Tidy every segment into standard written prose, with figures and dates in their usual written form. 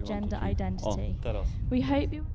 Gender identity. Teraz. We hope you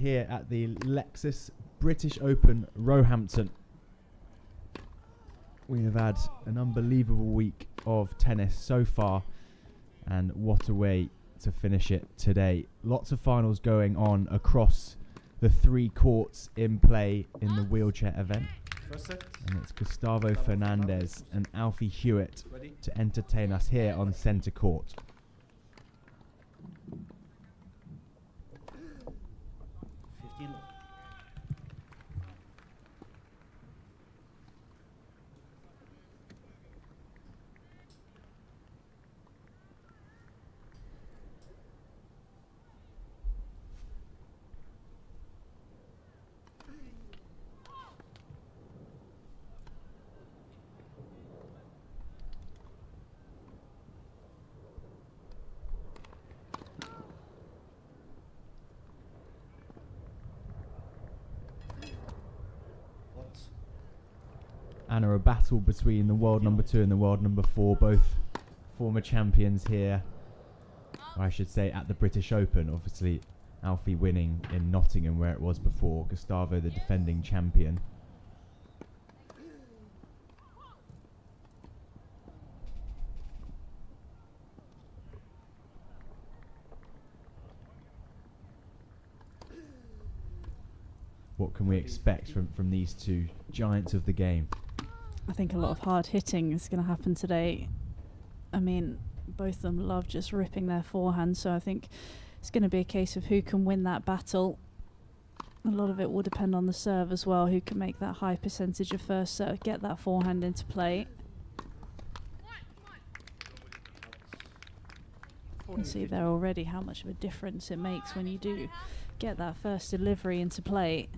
here at the Lexus British Open Roehampton. We have had an unbelievable week of tennis so far, and what a way to finish it today. Lots of finals going on across the 3 courts in play in the wheelchair event. And it's Gustavo Fernandez and Alfie Hewitt to entertain us here on centre court. And a battle between the world number 2 and the world number 4, both former champions here, or I should say at the British Open. Obviously Alfie winning in Nottingham where it was before, Gustavo the defending champion. What can we expect from these two giants of the game? I think a lot of hard hitting is going to happen today. I mean, both of them love just ripping their forehand, so I think it's going to be a case of who can win that battle. A lot of it will depend on the serve as well, who can make that high percentage of first serve, get that forehand into play. You can see there already how much of a difference it makes when you do get that first delivery into play.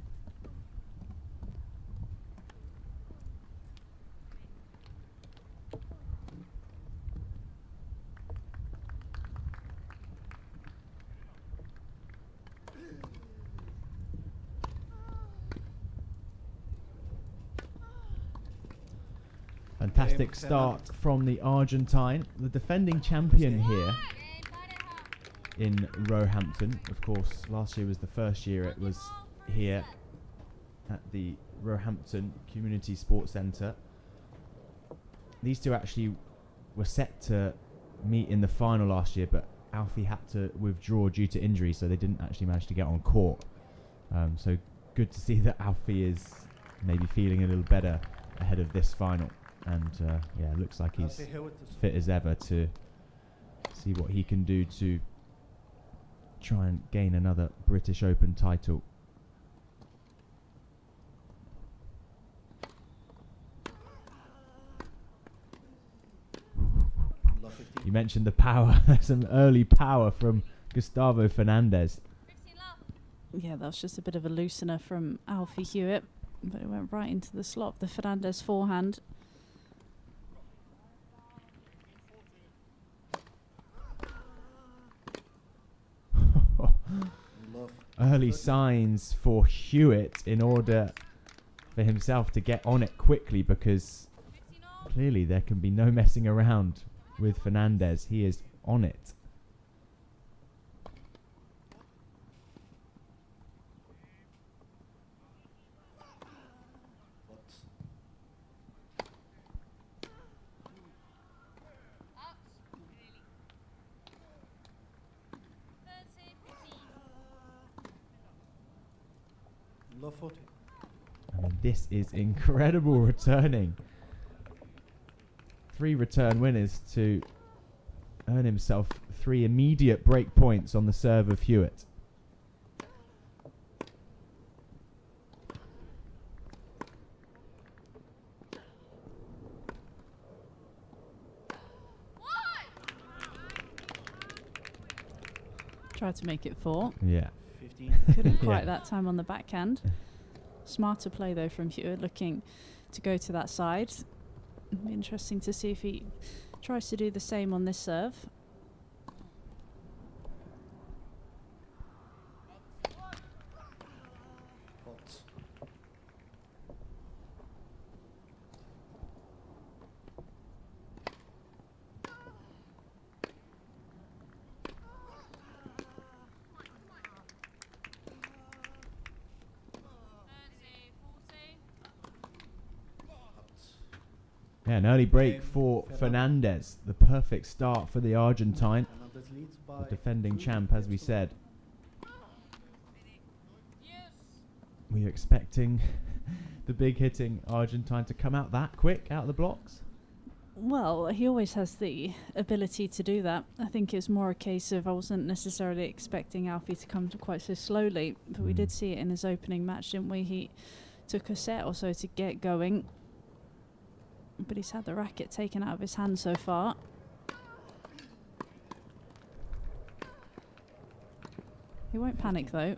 Fantastic start from the Argentine, the defending champion here in Roehampton. Of course, last year was the first year it was here at the Roehampton Community Sports Centre. These two actually were set to meet in the final last year, but Alfie had to withdraw due to injury, so they didn't actually manage to get on court. So good to see that Alfie is maybe feeling a little better ahead of this final. And yeah, it looks like he's fit as ever to see what he can do to try and gain another British Open title. You mentioned the power, some early power from Gustavo Fernandez. Yeah, that was just a bit of a loosener from Alfie Hewitt, but it went right into the slot, the Fernandez forehand. Early signs for Hewitt in order for himself to get on it quickly, because clearly there can be no messing around with Fernandez. He is on it. I mean, this is incredible returning. 3 return winners to earn himself 3 immediate break points on the serve of Hewitt. Tried to make it 4. Yeah. Couldn't quite that time on the backhand. Smarter play though from Hewitt, looking to go to that side. It'll be interesting to see if he tries to do the same on this serve. Yeah, an early break for Fernandez. The perfect start for the Argentine. The defending champ, as we said. Were you expecting the big hitting Argentine to come out that quick out of the blocks? Well, he always has the ability to do that. I think it's more a case of I wasn't necessarily expecting Alfie to come quite so slowly, but we did see it in his opening match, didn't we? He took a set or so to get going, but he's had the racket taken out of his hand so far. He won't panic though.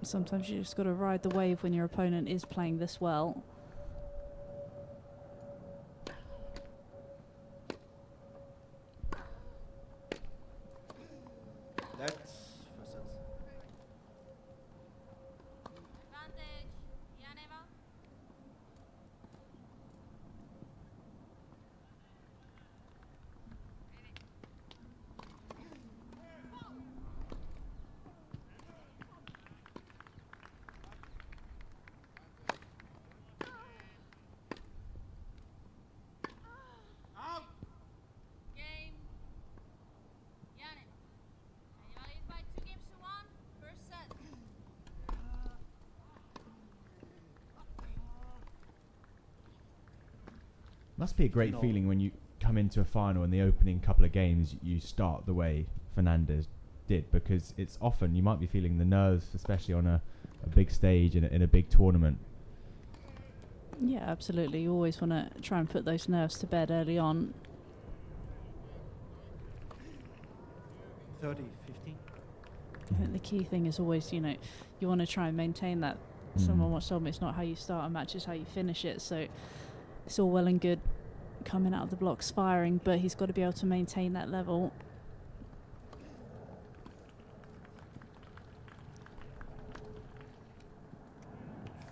Sometimes you just got to ride the wave when your opponent is playing this well. Must be a great feeling when you come into a final and the opening couple of games you start the way Fernandez did, because it's often you might be feeling the nerves, especially on a big stage in a big tournament. Yeah, absolutely. You always want to try and put those nerves to bed early on. 30, 15. I think the key thing is always, you want to try and maintain that. Someone once told me it's not how you start a match, it's how you finish it. So it's all well and good coming out of the blocks firing, but he's got to be able to maintain that level.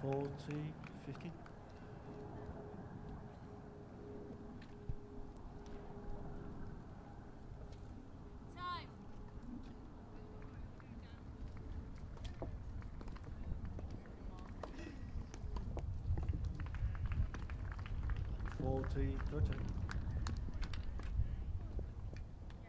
$40, 50. Time. 40, 30. Yeah.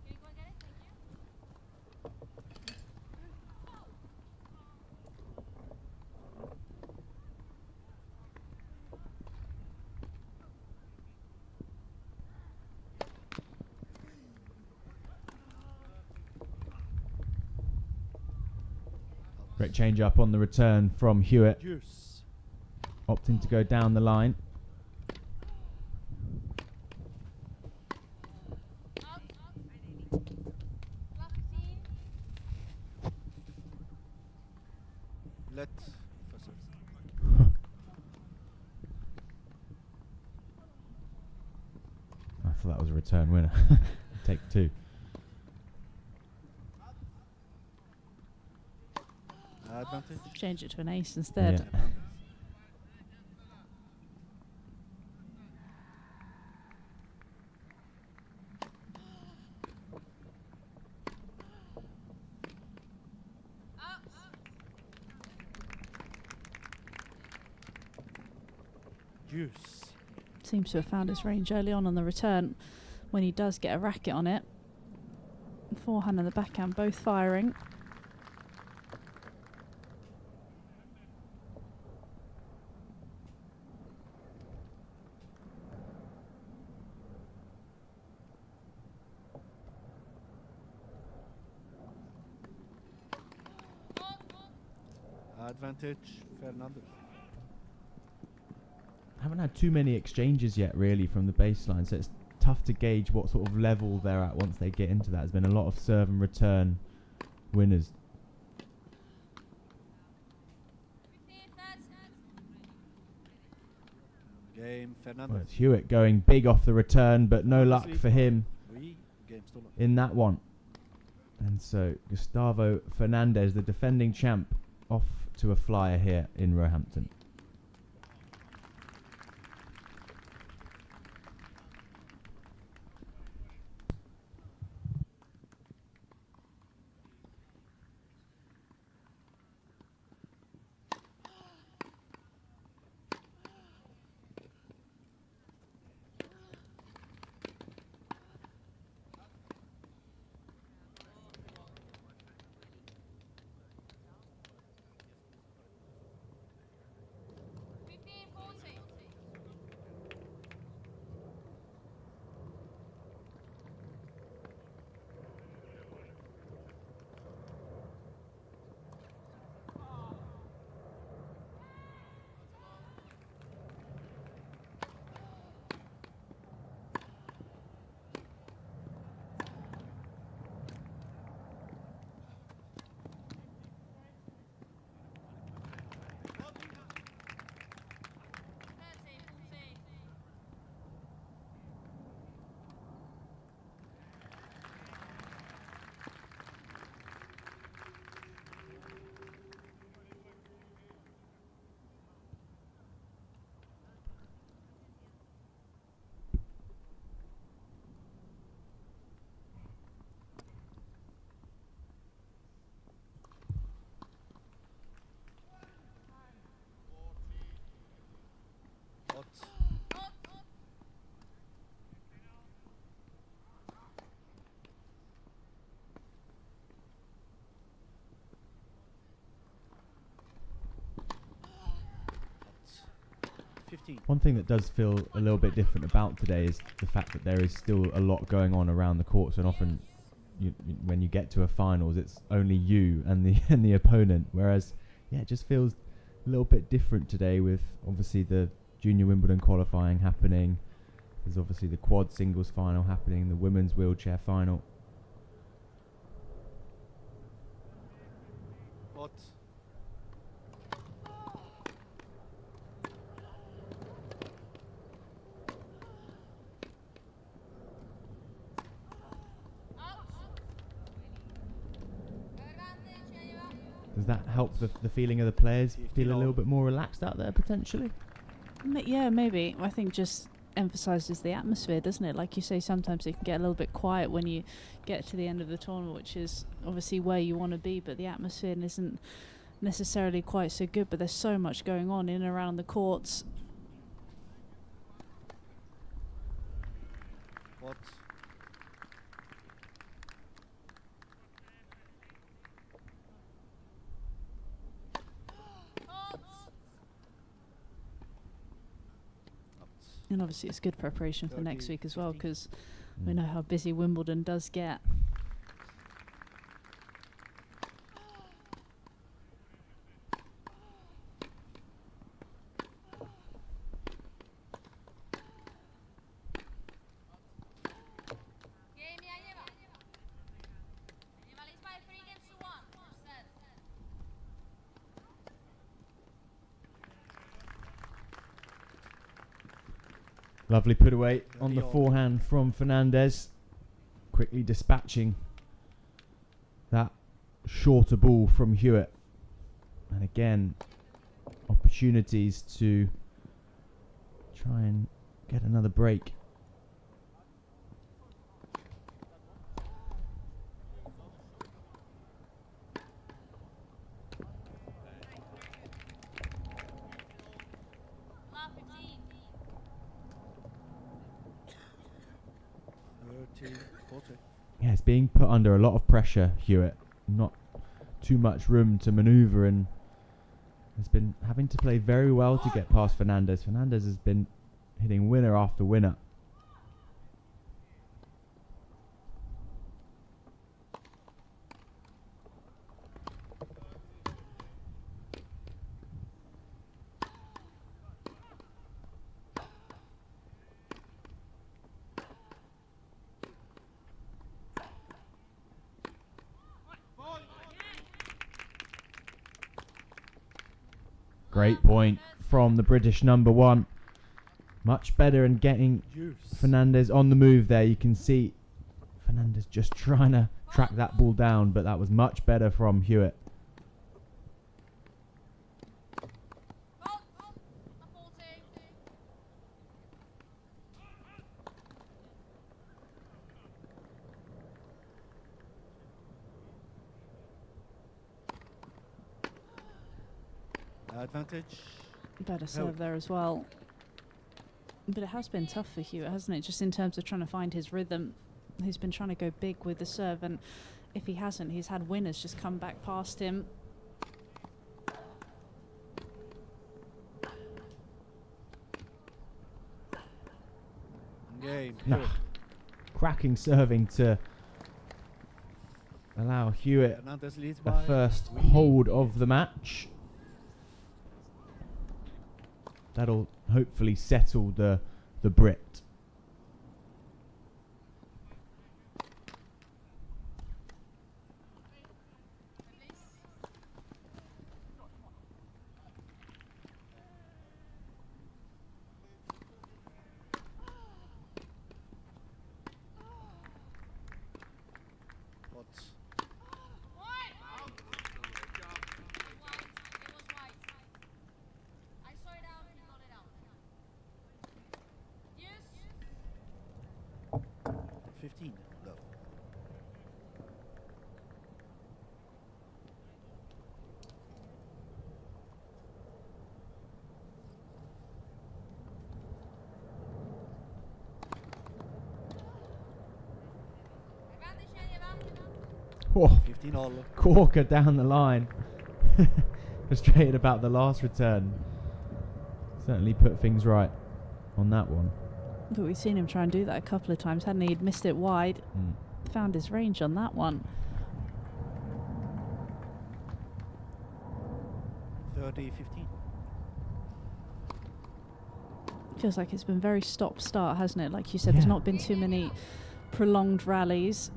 Can you go and get it? Thank you. Great change up on the return from Hewitt, Juice. opting to go down the line. Out. Block 15. Let for service. I thought that was a return winner. Take two. Advantage. Change it to an ace instead. Yeah. Out. Juice. Seems to have found his range early on the return when he does get a racket on it. Forehand and the backhand both firing. Advantage. Fernandez. Haven't had too many exchanges yet, really, from the baseline, so it's tough to gauge what sort of level they're at once they get into that. There's been a lot of serve and return winners. 15 sets. Game. Well, Fernandez. it's Hewitt going big off the return, but no luck for him 3. Game stolen. in that one. And so Gustavo Fernandez, the defending champ, off to a flyer here in Roehampton. 15. One thing that does feel a little bit different about today is the fact that there is still a lot going on around the courts, and often when you get to a finals, it's only you and the and the opponent. Whereas, yeah, it just feels a little bit different today, with obviously the Junior Wimbledon qualifying happening. There's obviously the quad singles final happening, the women's wheelchair final. What? Does that help the feeling of the players 15 feel a all. little bit more relaxed out there potentially? Yeah, maybe. I think just emphasises the atmosphere, doesn't it? Like you say, sometimes it can get a little bit quiet when you get to the end of the tournament, which is obviously where you want to be, but the atmosphere isn't necessarily quite so good. But there's so much going on in and around the courts. What? And obviously it's good preparation for next 30, week as well, 15. because we know how busy Wimbledon does get. Game ya lleva. Lleva by 3 games to 1. Set. Lovely put away on the 30 all. forehand from Fernandez, quickly dispatching that shorter ball from Hewitt. And again, opportunities to try and get another break. Love 15. 30, 40. Yeah, it's being put under a lot of pressure, Hewitt. Not too much room to manoeuvre, and has been having to play very well to get past Fernandez. Fernandez has been hitting winner after winner. Great point from the British number one. Much better in getting Juice. Fernandez on the move there. You can see Fernandez just trying to track that ball down, but that was much better from Hewitt. Fault. A faulty. Advantage. Better serve there as well. But it has been tough for Hewitt, hasn't it? Just in terms of trying to find his rhythm. He's been trying to go big with the serve, and if he hasn't, he's had winners just come back past him. Game. Nah. Hewitt. Cracking serving to allow Hewitt Fernandez leads a by first 3. hold of the match. That'll hopefully settle the Brit. What? White. It was white. I saw it out. He got it out. Yes. 15. Love. Advantage ya lleva. Oh, 15 all. corker down the line. Frustrated about the last return. Certainly put things right on that one. But we've seen him try and do that a couple of times, hadn't he? He'd missed it wide. Mm. Found his range on that one. 30-15. Feels like it's been very stop-start, hasn't it? Like you said, there's Yeah. not been too many prolonged rallies.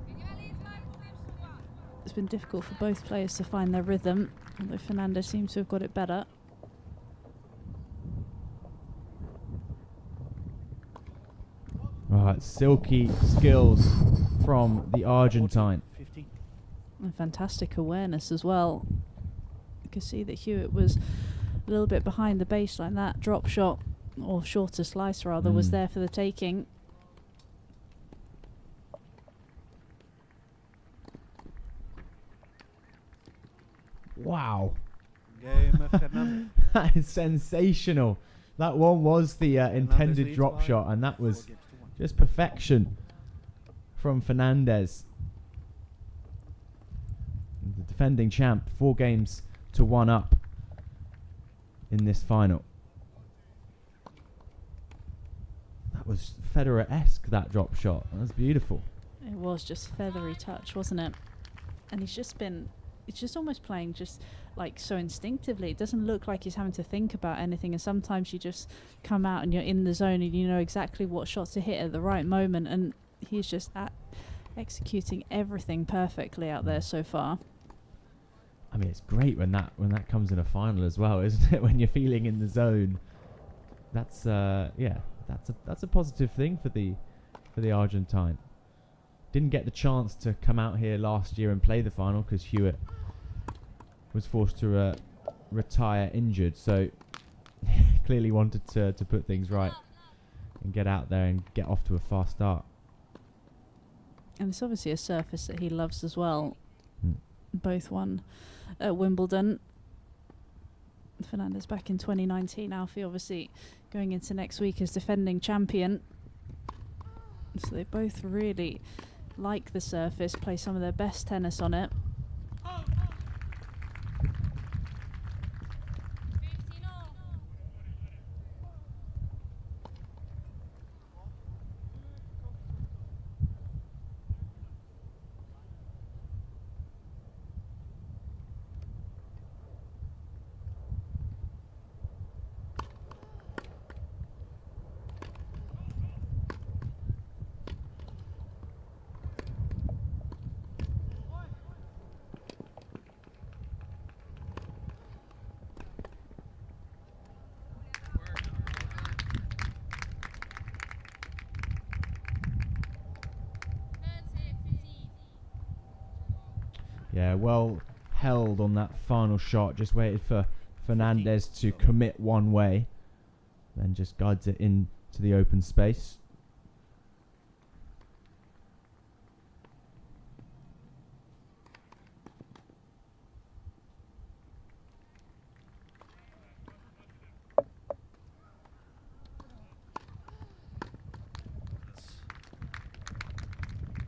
It's been difficult for both players to find their rhythm, although Fernandez seems to have got it better. Right, silky skills from the Argentine. 15. And fantastic awareness as well. You can see that Hewitt was a little bit behind the baseline. That drop shot, or shorter slice rather, was there for the taking. Wow. Game Fernandez. That is sensational. That one was the intended leads drop by shot, and that 4 was games to 1. just perfection from Fernandez. The defending champ, 4 games to 1 up in this final. That was Federer-esque, that drop shot. That was beautiful. It was just feathery touch, wasn't it? And he's just almost playing just like so instinctively. It doesn't look like he's having to think about anything, and sometimes you just come out and you're in the zone and you know exactly what shot to hit at the right moment, and he's just executing everything perfectly out there so far. I mean, it's great when that comes in a final as well, isn't it? When you're feeling in the zone, that's that's a positive thing for the Argentine. Didn't get the chance to come out here last year and play the final because Hewitt was forced to retire injured, so clearly wanted to put things right and get out there and get off to a fast start. And it's obviously a surface that he loves as well. Mm. Both won at Wimbledon. Fernandez back in 2019. Alfie obviously going into next week as defending champion. So they both really like the surface, play some of their best tennis on it. 15-0. Yeah, well held on that final shot. Just waited for Fernandez to commit one way, then just guides it into the open space.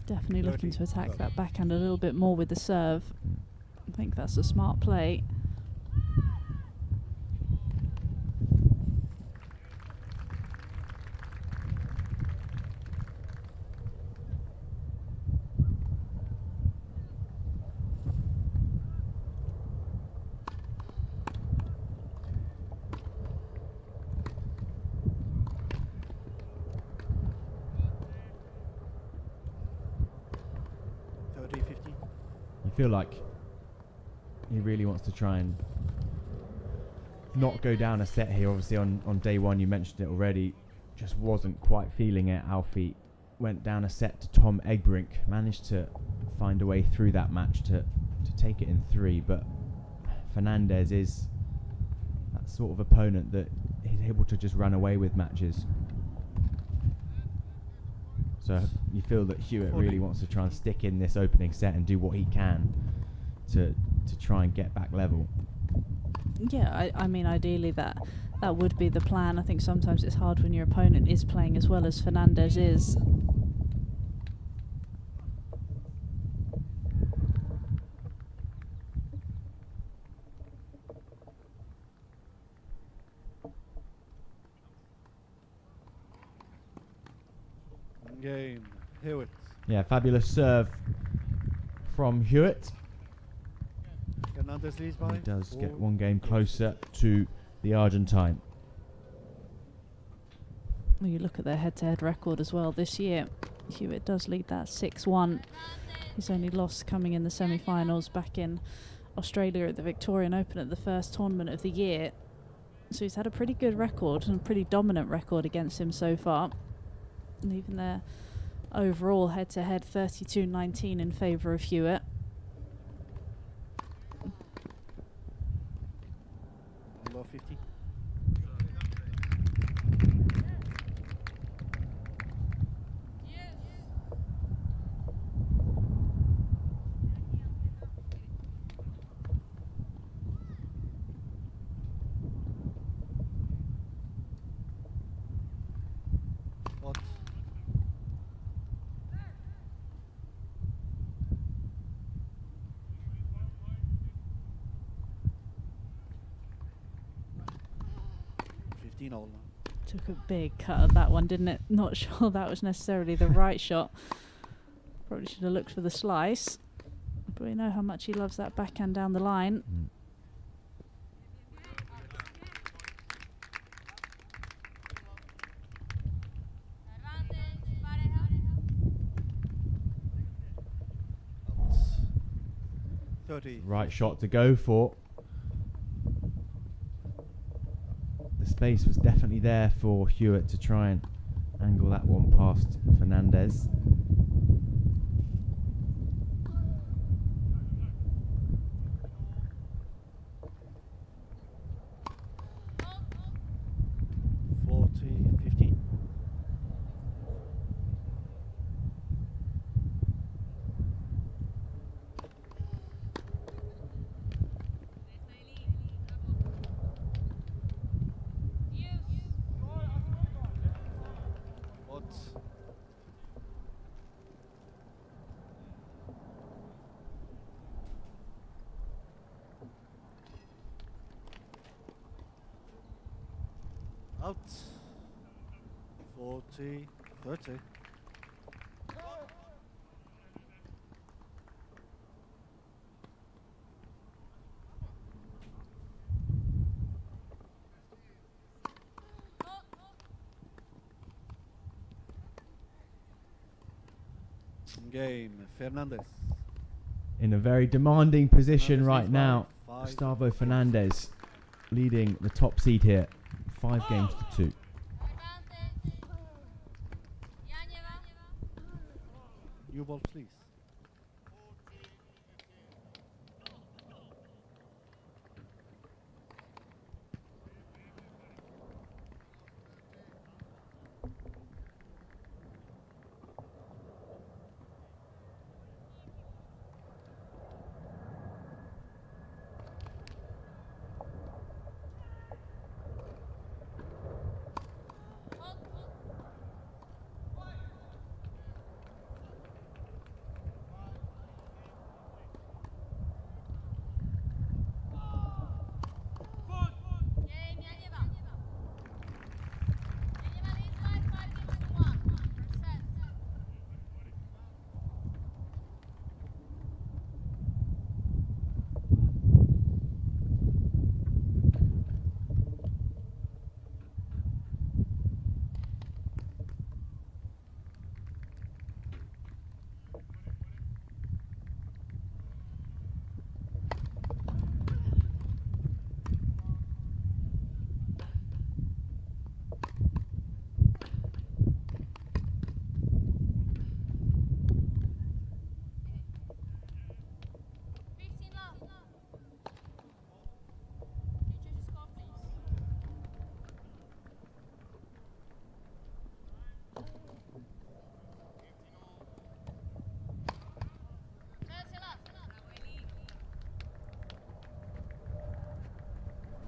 Definitely looking to attack that backhand a little bit more with the serve. I think that's a smart play. You feel like he really wants to try and not go down a set here. Obviously on day one, you mentioned it already, just wasn't quite feeling it. Alfie went down a set to Tom Egbrink, managed to find a way through that match to take it in 3, but Fernandez is that sort of opponent that he's able to just run away with matches. So you feel that Hewitt really wants to try and stick in this opening set and do what he can to try and get back level. Yeah, I mean, ideally that would be the plan. I think sometimes it's hard when your opponent is playing as well as Fernandez is. Hewitt. Yeah, fabulous serve from Hewitt. Fernandez leads And by. he does get 4. one game closer to the Argentine. Well, you look at their head-to-head record as well this year. Hewitt does lead that 6-1. He's only lost coming in the semi-finals back in Australia at the Victorian Open at the first tournament of the year. So he's had a pretty good record and a pretty dominant record against him so far. And even their overall head-to-head 32-19 in favour of Hewitt. Low 50. What? All now. Took a big cut of that one, didn't it? Not sure that was necessarily the right shot. Probably should have looked for the slice. But we know how much he loves that backhand down the line. Out. 30. Right shot to go for. The space was definitely there for Hewitt to try and angle that one past Fernandez. Out. 40, 30. Game, Fernandez. In a very demanding position Fernandez right leads by now. 5. Gustavo Fernandez leading the top seed here. 5 games to 2. New ball, please.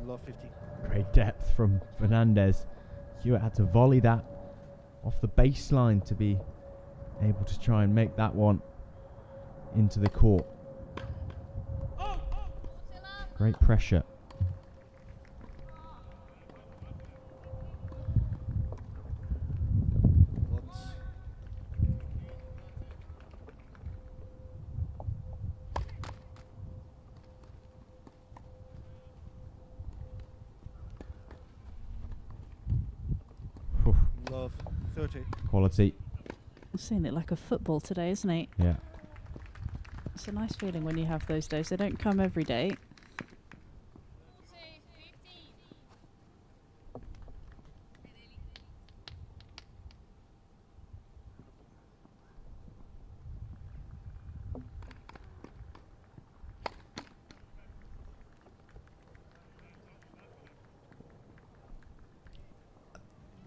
Low 50. Great depth from Fernandez. Hewitt had to volley that off the baseline to be able to try and make that one into the court. Great pressure. What? 30. Quality. I've seen it like a football today, isn't it? Yeah. It's a nice feeling when you have those days. They don't come every day. 15.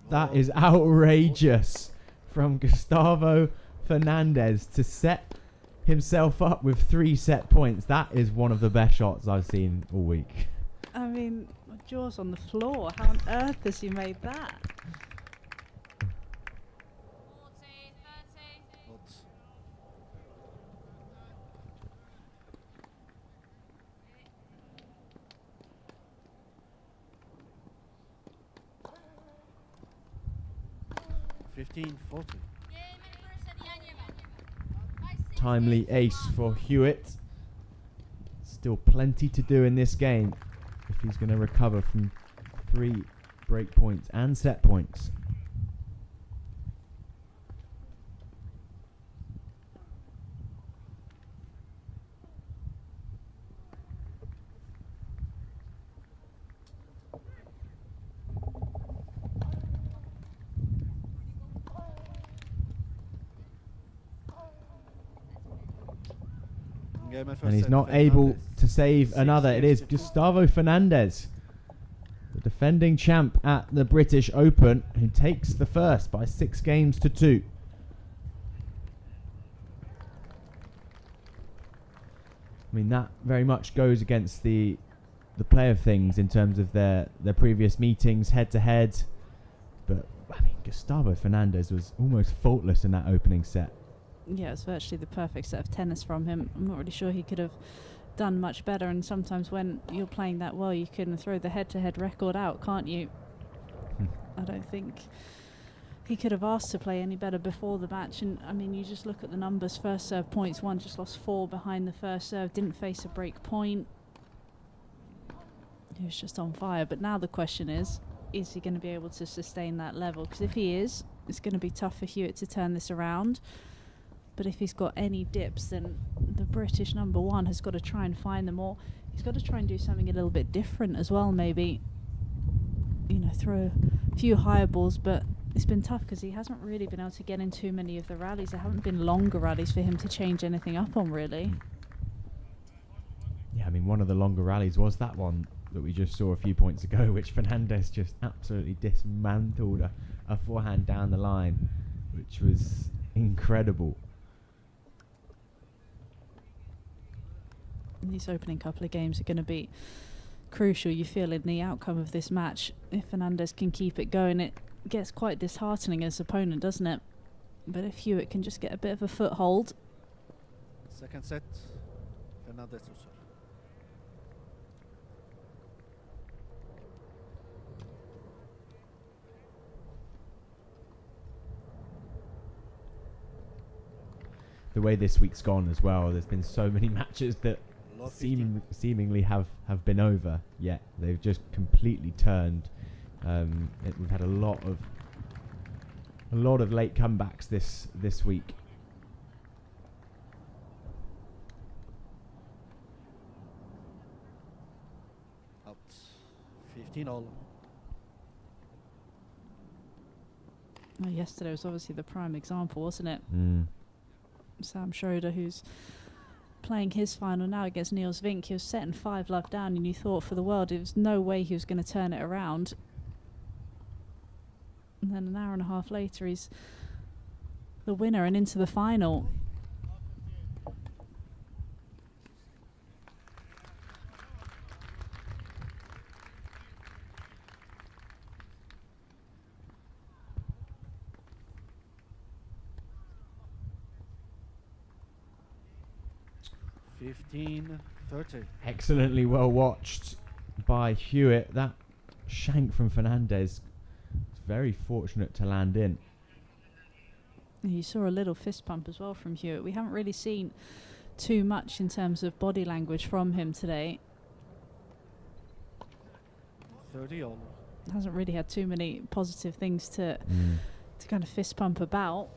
That is outrageous from Gustavo Fernandez to set himself up with 3 set points. That is one of the best shots I've seen all week. I mean, my jaw's on the floor. How on earth has he made that? 40, 30. Odds. Fifteen, 40. Timely ace for Hewitt. Still plenty to do in this game if he's going to recover from 3 break points and set points. Game at first And he's set, not able Fernandez. to save 6 another. It games is to 2. Gustavo Fernandez, the defending champ at the British Open, who takes the first by 6 games to 2. I mean, that very much goes against the play of things in terms of their previous meetings head to head. But I mean, Gustavo Fernandez was almost faultless in that opening set. Yeah, it's virtually the perfect set of tennis from him. I'm not really sure he could have done much better, and sometimes when you're playing that well, you can throw the head-to-head record out, can't you? I don't think he could have asked to play any better before the match. And I mean, you just look at the numbers. First serve points won, just lost 4 behind the first serve, didn't face a break point. He was just on fire. But now the question is he going to be able to sustain that level? Because if he is, it's going to be tough for Hewitt to turn this around. But if he's got any dips, then the British number 1 has got to try and find them, or he's got to try and do something a little bit different as well, maybe. You know, throw a few higher balls, but it's been tough because he hasn't really been able to get in too many of the rallies. There haven't been longer rallies for him to change anything up on, really. Yeah, I mean, one of the longer rallies was that one that we just saw a few points ago, which Fernandez just absolutely dismantled a forehand down the line, which was incredible. These opening couple of games are going to be crucial, you feel, in the outcome of this match. If Fernandez can keep it going, it gets quite disheartening as opponent, doesn't it? But if Hewitt can just get a bit of a foothold. Second set, Fernandez also. The way this week's gone as well, there's been so many matches that Love 15. seemingly have been over, yet they've just completely turned. We've had a lot of late comebacks this week. Out. 15 all. Well, yesterday was obviously the prime example, wasn't it? Sam Schroeder, who's playing his final now against Niels Vink, he was setting 5-love down, and you thought for the world there was no way he was going to turn it around. And then an hour and a half later, he's the winner and into the final. Fifteen, 30. Excellently well watched by Hewitt. That shank from Fernandez was very fortunate to land in. You saw a little fist pump as well from Hewitt. We haven't really seen too much in terms of body language from him today. 30 all. Hasn't really had too many positive things to to kind of fist pump about.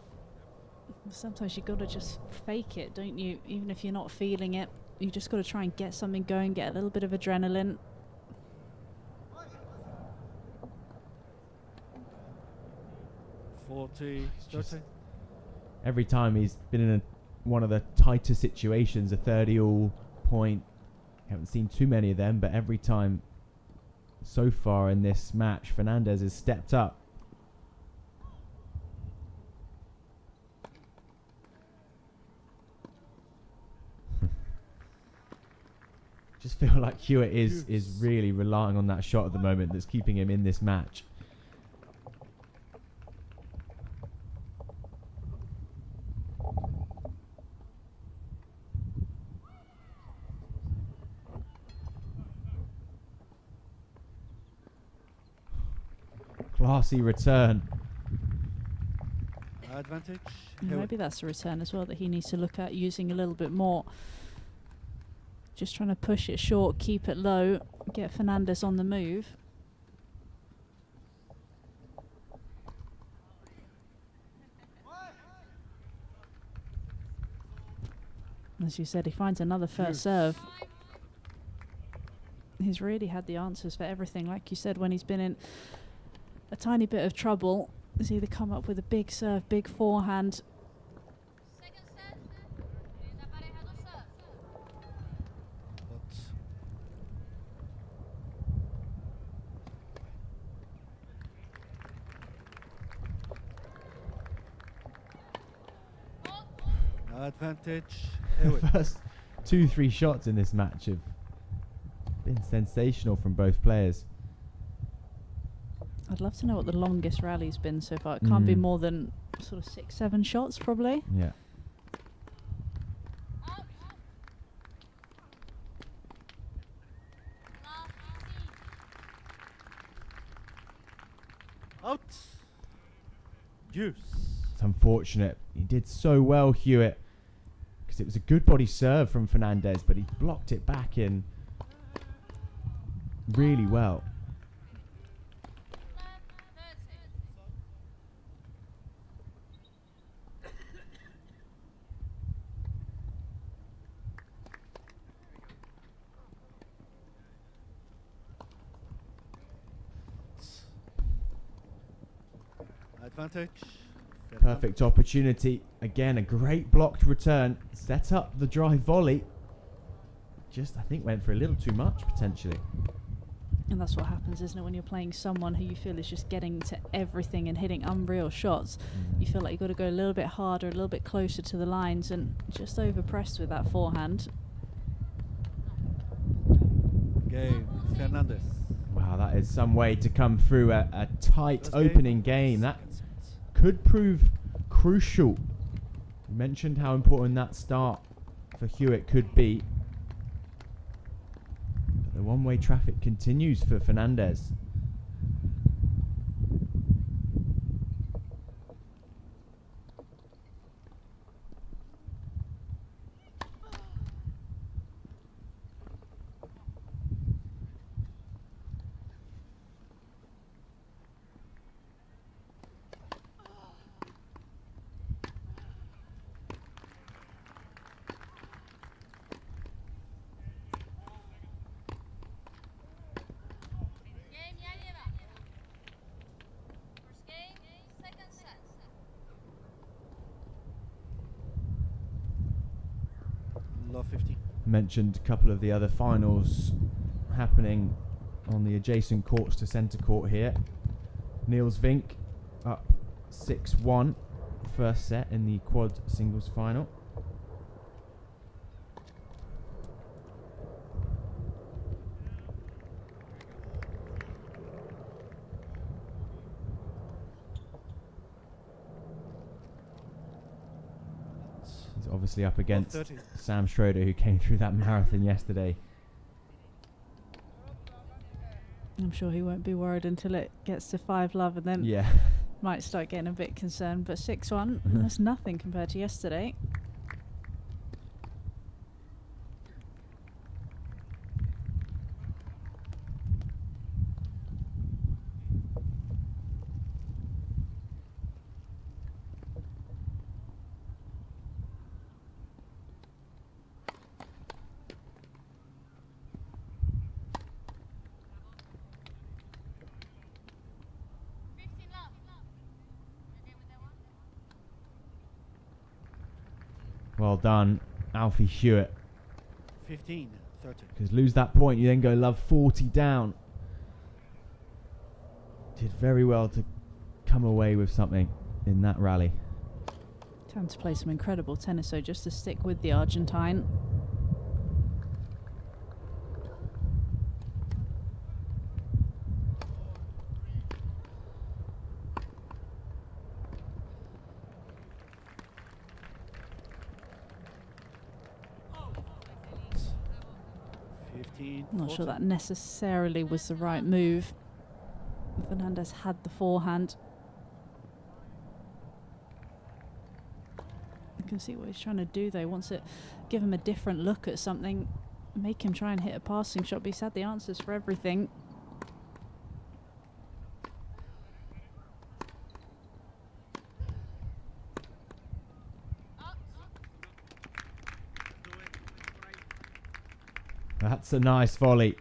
Sometimes you got to just fake it, don't you? Even if you're not feeling it, you just got to try and get something going, get a little bit of adrenaline. Every time he's been in one of the tighter situations, a 30-all point. Haven't seen too many of them, but every time so far in this match, Fernandez has stepped up. Just feel like Hewitt is really relying on that shot at the moment that's keeping him in this match. Classy return. Advantage. Maybe that's a return as well that he needs to look at using a little bit more. Just trying to push it short, keep it low, get Fernandez on the move. As you said, he finds another first serve. He's really had the answers for everything. Like you said, when he's been in a tiny bit of trouble, he's either come up with a big serve, big forehand. Second set. Linda pareja do serve. Advantage. First 2-3 shots in this match have been sensational from both players. I'd love to know what the longest rally's been so far. It can't be more than sort of 6-7 shots, probably. Yeah. Out. Love 15. Out. Deuce. It's unfortunate. He did so well, Hewitt, because it was a good body serve from Fernandez, but he blocked it back in really well. Left 30. Advantage. Perfect opportunity. Again, a great blocked return. Set up the drive volley. Just, I think, went for a little too much, potentially. And that's what happens, isn't it, when you're playing someone who you feel is just getting to everything and hitting unreal shots. You feel like you've got to go a little bit harder, a little bit closer to the lines, and just overpressed with that forehand. Game. Fernandez. Wow, that is some way to come through a tight First opening game. That could prove crucial. You mentioned how important that start for Hewitt could be. But the one-way traffic continues for Fernandez. Game ya lleva. First game, second set. Love 50. Mentioned a couple of the other finals happening on the adjacent courts to centre court here. Niels Vink up 6-1 first set in the quad singles final. He's obviously up against 30. Sam Schroeder, who came through that marathon yesterday. I'm sure he won't be worried until it gets to 5-love and then Yeah. might start getting a bit concerned. But 6-1, that's nothing compared to yesterday. Well done, Alfie Hewitt. 15, 30. Because lose that point, you then go love 40 down. Did very well to come away with something in that rally. Time to play some incredible tennis, so just to stick with the Argentine. I'm not sure that necessarily was the right move. Fernandez had the forehand. You can see what he's trying to do though. He wants to give him a different look at something, make him try and hit a passing shot, but he's had the answers for everything. That's a nice volley.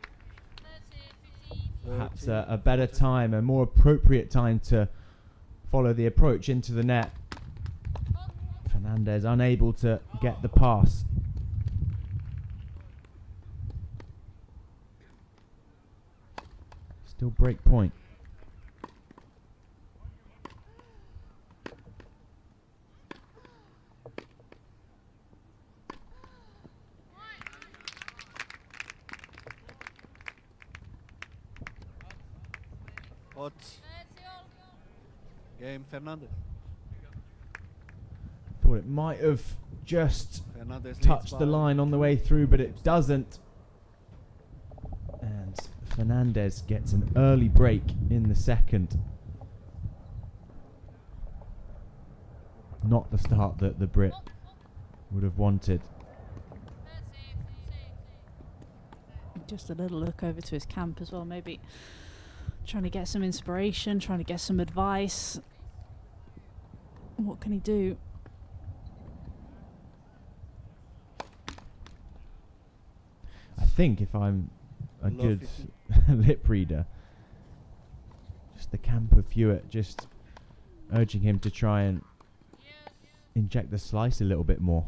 30, 15. Perhaps a better time, a more appropriate time to follow the approach into the net. Fernandez unable to get the pass. Still break point. Hot. 30 all. Game Fernandez. Thought it might have just Fernandez leads touched the by line on the 2. way through, but it doesn't. And Fernandez gets an early break in the second. Not the start that the Brit would have wanted. 30, Just a little look over to his camp as well, maybe trying to get some inspiration, trying to get some advice. What can he do? I think if I'm a Love good 15. lip reader, just the camp of Hewitt just urging him to try and inject the slice a little bit more.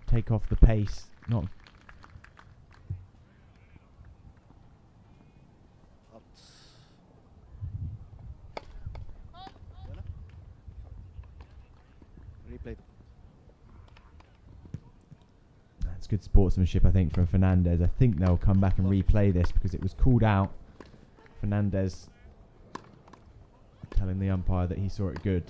Take off the pace, not Hot. Replay. That's good sportsmanship, I think, from Fernandez. I think they'll come back and replay this because it was called out. Fernandez telling the umpire that he saw it good.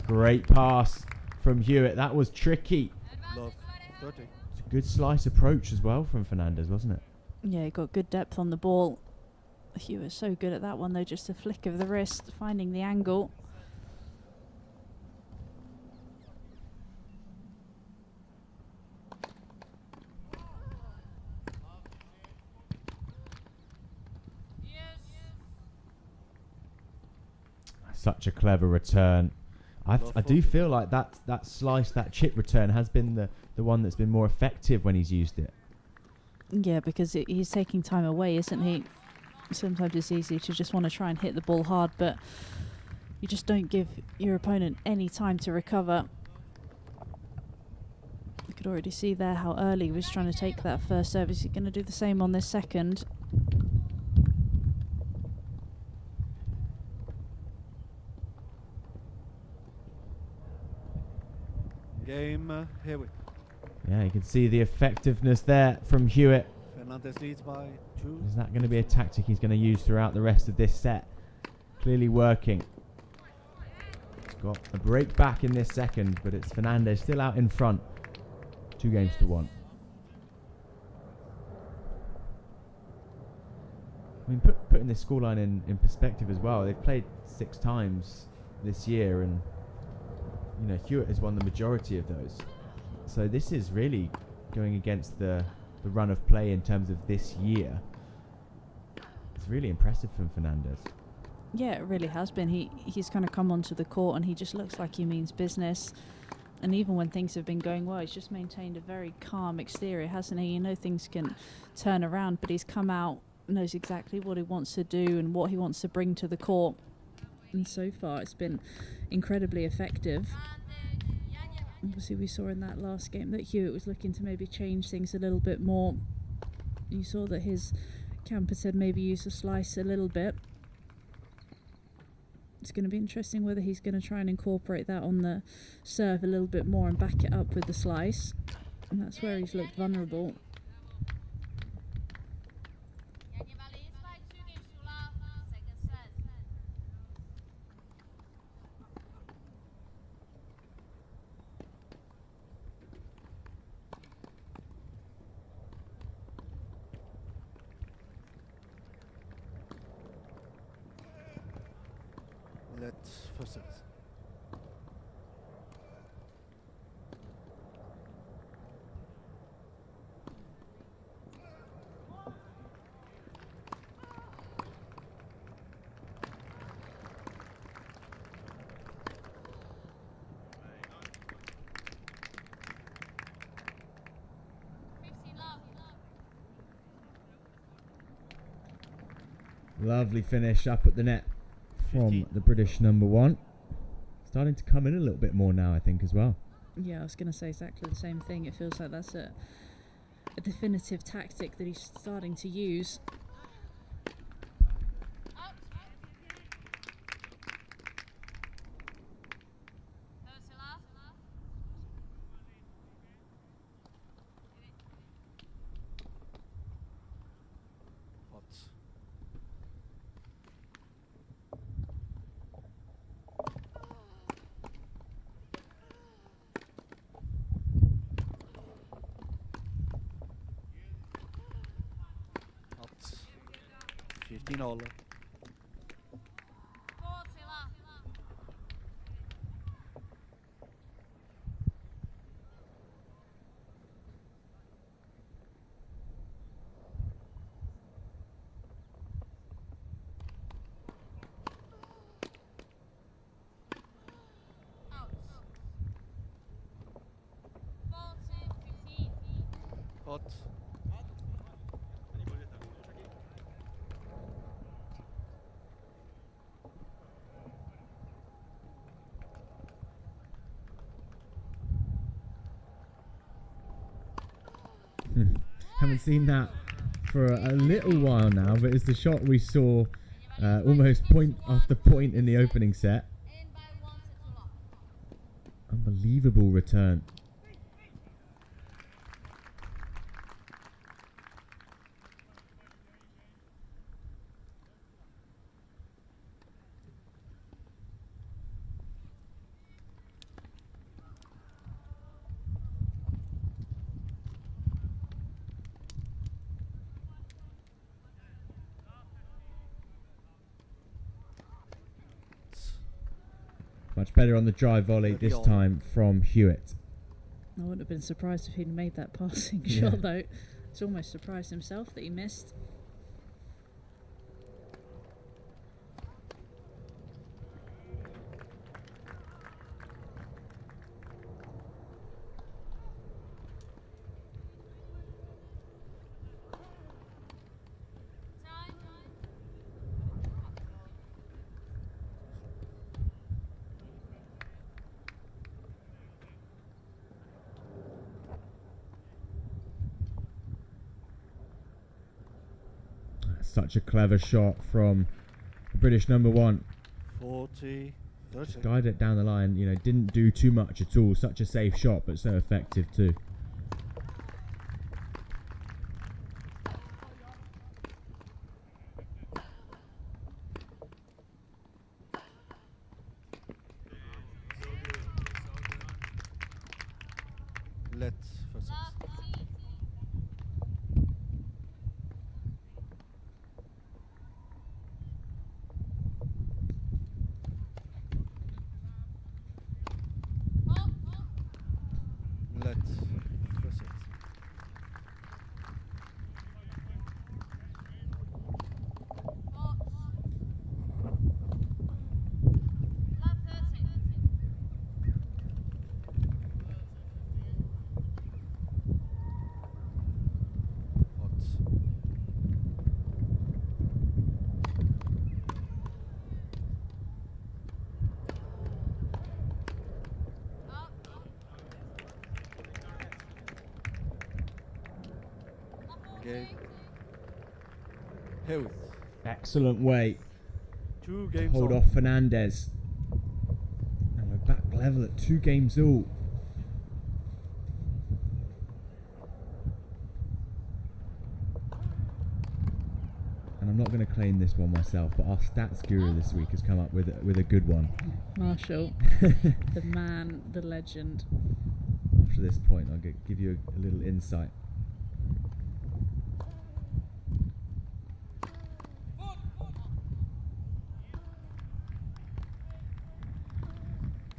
Great pass from Hewitt. That was tricky. Love 30. It's a good slice approach as well from Fernandez, wasn't it? Yeah, he got good depth on the ball. He was so good at that one though, just a flick of the wrist, finding the angle. Such a clever return. I do feel like that slice, that chip return has been the one that's been more effective when he's used it. Yeah, because he's taking time away, isn't he? Sometimes it's easy to just want to try and hit the ball hard, but you just don't give your opponent any time to recover. You could already see there how early he was trying to take that first service. He's going to do the same on this second. Game Hewitt. Yeah, you can see the effectiveness there from Hewitt. Fernandez leads by 2. Is that going to be a tactic he's going to use throughout the rest of this set? Clearly working. He's got a break back in this second, but it's Fernandez still out in front. 2-1. I mean, putting this scoreline in perspective as well, they've played 6 times this year, and you know, Hewitt has won the majority of those. So this is really going against the run of play in terms of this year. It's really impressive from Fernandez. Yeah, it really has been. He's kind of come onto the court and he just looks like he means business. And even when things have been going well, he's just maintained a very calm exterior, hasn't he? You know things can turn around, but he's come out, knows exactly what he wants to do and what he wants to bring to the court. And so far it's been incredibly effective. Obviously we saw in that last game that Hewitt was looking to maybe change things a little bit more. You saw that his camper said maybe use the slice a little bit. It's going to be interesting whether he's going to try and incorporate that on the serve a little bit more and back it up with the slice. And that's where he's looked vulnerable. Let's first service. Lovely finish up at the net from 15. the British number one. Starting to come in a little bit more now, I think, as well. Yeah, I was going to say exactly the same thing. It feels like that's a definitive tactic that he's starting to use. Hot. Hot. 15 all. Hot. Haven't seen that for a little while now, but it's the shot we saw almost point after point in the opening set. Unbelievable return. Much better on the drive volley this time from Hewitt. I wouldn't have been surprised if he'd made that passing Yeah. shot, though. He's almost surprised himself that he missed. Such a clever shot from the British number one. 40. 30. Guided it down the line, you know, didn't do too much at all. Such a safe shot, but so effective too. Let's first service. Let's first service. Game. Hewitt. Excellent way 2 to games hold on. off Fernandez. And we're back level at 2 games all. And I'm not going to claim this one myself, but our stats guru this week has come up with a good one. Marshall, the man, the legend. After this point, I'll give you a little insight.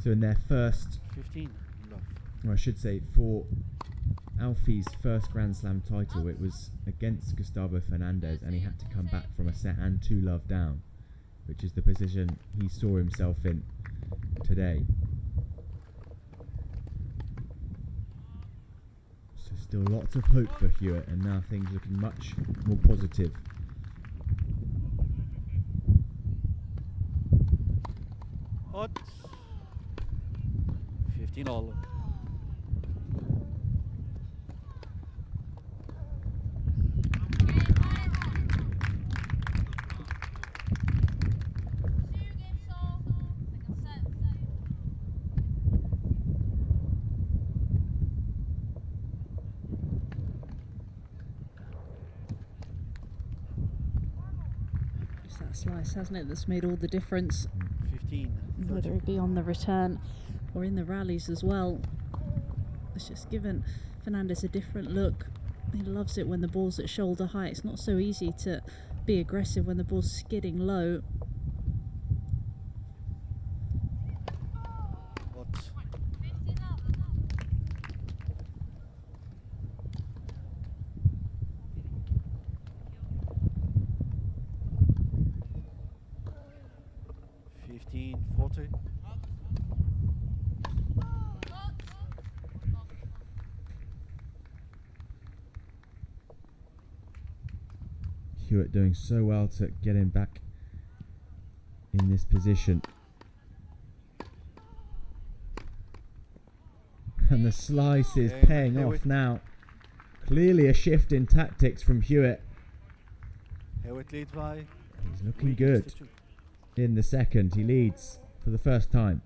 So in their first, 15 love. or I should say, for Alfie's first Grand Slam title, it was against Gustavo Fernandez, and he had to come back from a set and 2 love down, which is the position he saw himself in today. So still lots of hope for Hewitt, and now things looking much more positive. Hot. 15 all. It's that slice, hasn't it, that's made all the difference, 15. whether it be on the return or in the rallies as well. It's just given Fernandez a different look. He loves it when the ball's at shoulder height. It's not so easy to be aggressive when the ball's skidding low. Hot. 15-40. Hewitt doing so well to get him back in this position. And the slice is Yeah, paying Hewitt. off now. Clearly a shift in tactics from Hewitt. Hewitt leads by He's looking 3 games good. to 2. In the second, he leads for the first time.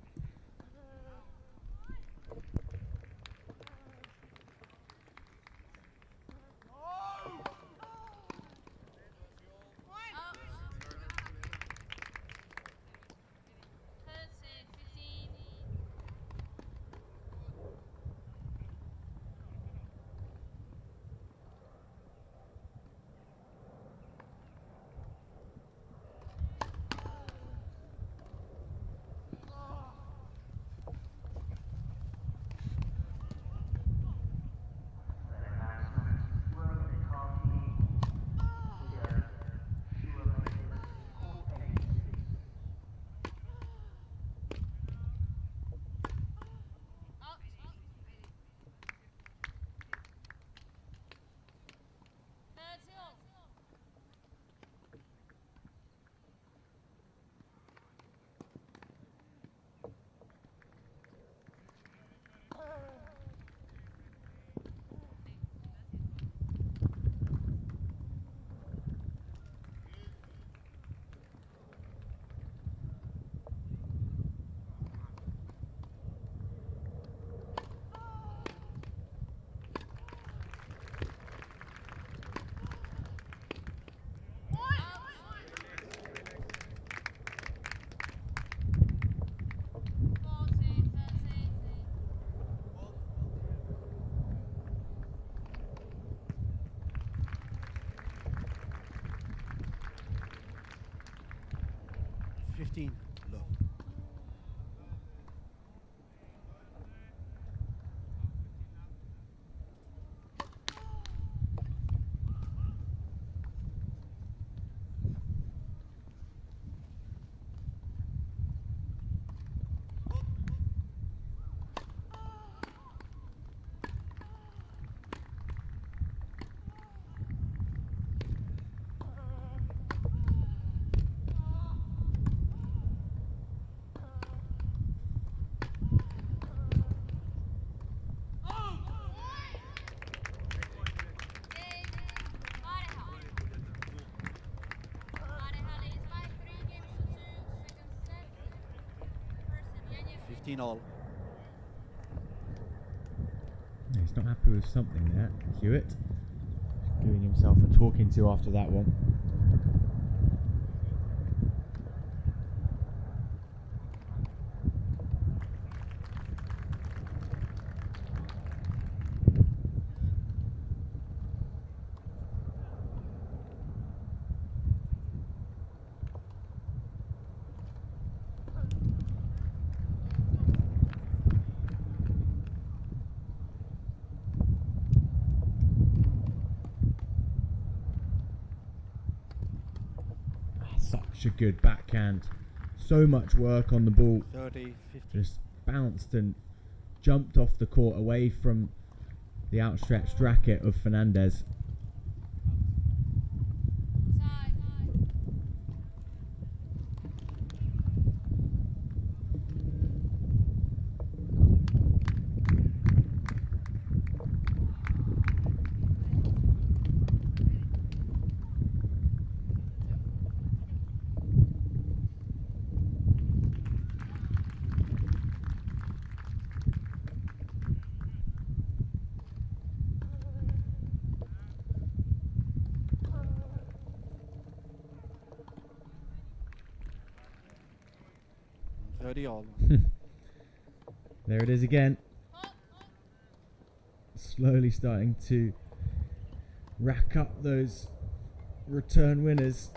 Love. 15 all. Yeah, he's not happy with something there, Hewitt. Giving himself a talking to after that one. Such a good backhand. So much work on the ball. 30, 50. Just bounced and jumped off the court away from the outstretched racket of Fernandez. Side. All. There it is again. Slowly starting to rack up those return winners.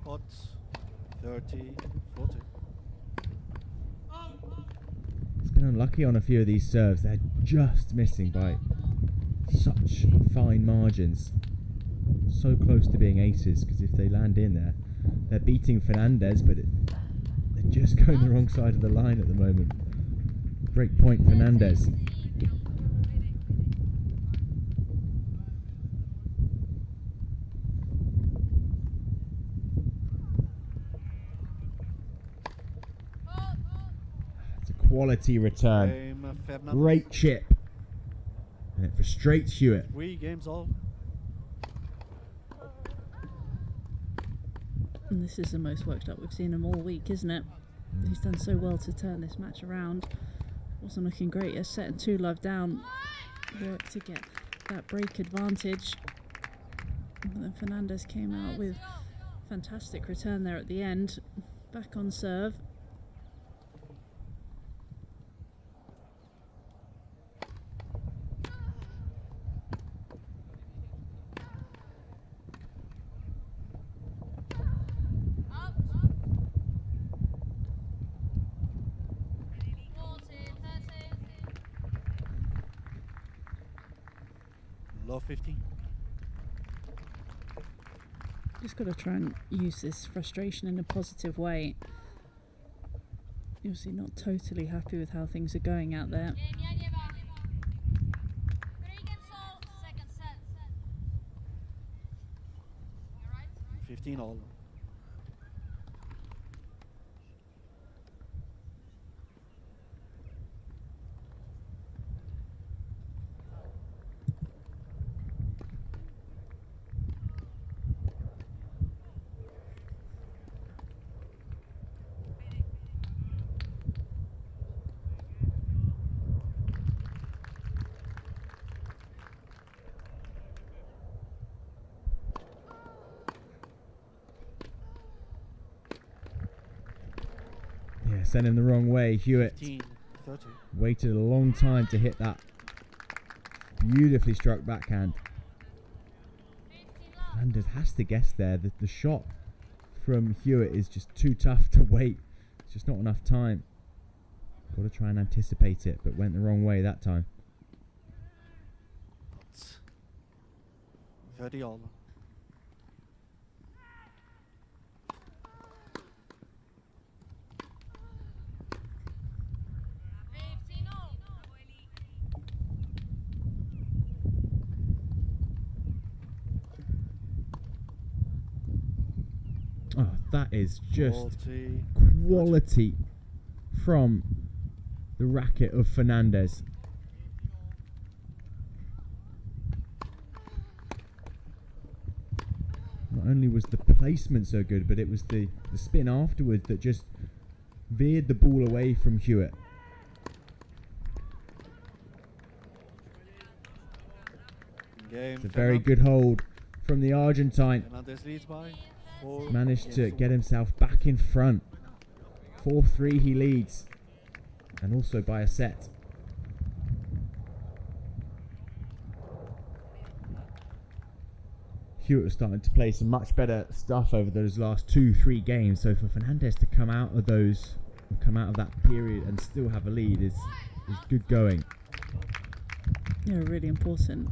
Pots. 30, 40. He's been unlucky on a few of these serves. They're just missing by such fine margins. So close to being aces, because if they land in there, they're beating Fernandez, but they're just going the wrong side of the line at the moment. Break point Fernandez. It's a quality return. Game, Fernandez. Great chip. And it frustrates Hewitt. 3 games all. And this is the most worked up we've seen him all week, isn't it? He's done so well to turn this match around. Wasn't looking great. Yes, setting 2-love down. Worked to get that break advantage. But then Fernandez came out with fantastic return there at the end. Back on serve. Low 15. Just got to try and use this frustration in a positive way. Obviously not totally happy with how things are going out there. 15 all. Yeah, sent him the wrong way. Hewitt 15, 30. waited a long time to hit that beautifully struck backhand. Fernandez has to guess there that the shot from Hewitt is just too tough to wait. It's just not enough time. Got to try and anticipate it, but went the wrong way that time. 30 all. Oh, that is just 40. quality from the racket of Fernandez. Not only was the placement so good, but it was the spin afterwards that just veered the ball away from Hewitt. Game. It's a very good hold from the Argentine. Fernandez leads by 4. Managed to against get 1. himself back in front. 4-3 he leads. And also by a set. Hewitt was starting to play some much better stuff over those last 2-3 games. So for Fernandez to come out of that period and still have a lead is good going. Yeah, really important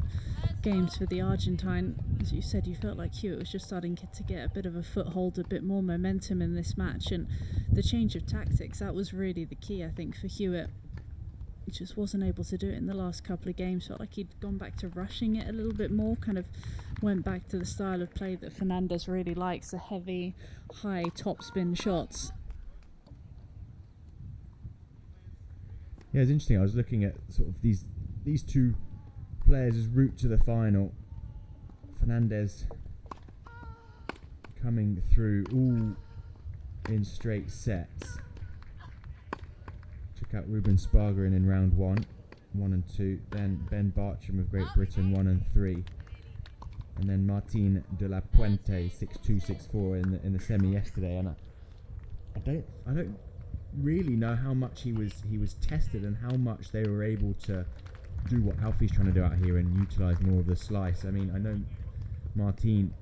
games for the Argentine. As you said, you felt like Hewitt was just starting to get a bit of a foothold, a bit more momentum in this match, and the change of tactics, that was really the key, I think, for Hewitt. He just wasn't able to do it in the last couple of games. Felt like he'd gone back to rushing it a little bit more, kind of went back to the style of play that Fernandez really likes, the heavy, high topspin shots. Yeah, it's interesting. I was looking at sort of these two players' route to the final. Fernandez coming through all in straight sets. Took out Ruben Spargerin in round 1 and 2. Then Ben Bartram of Great Britain 1 and 3. And then Martin de la Puente 6-2, 6-4 in the semi yesterday. And I don't really know how much he was tested and how much they were able to do what Alfie's trying to do out here and utilise more of the slice. I mean, I know Martin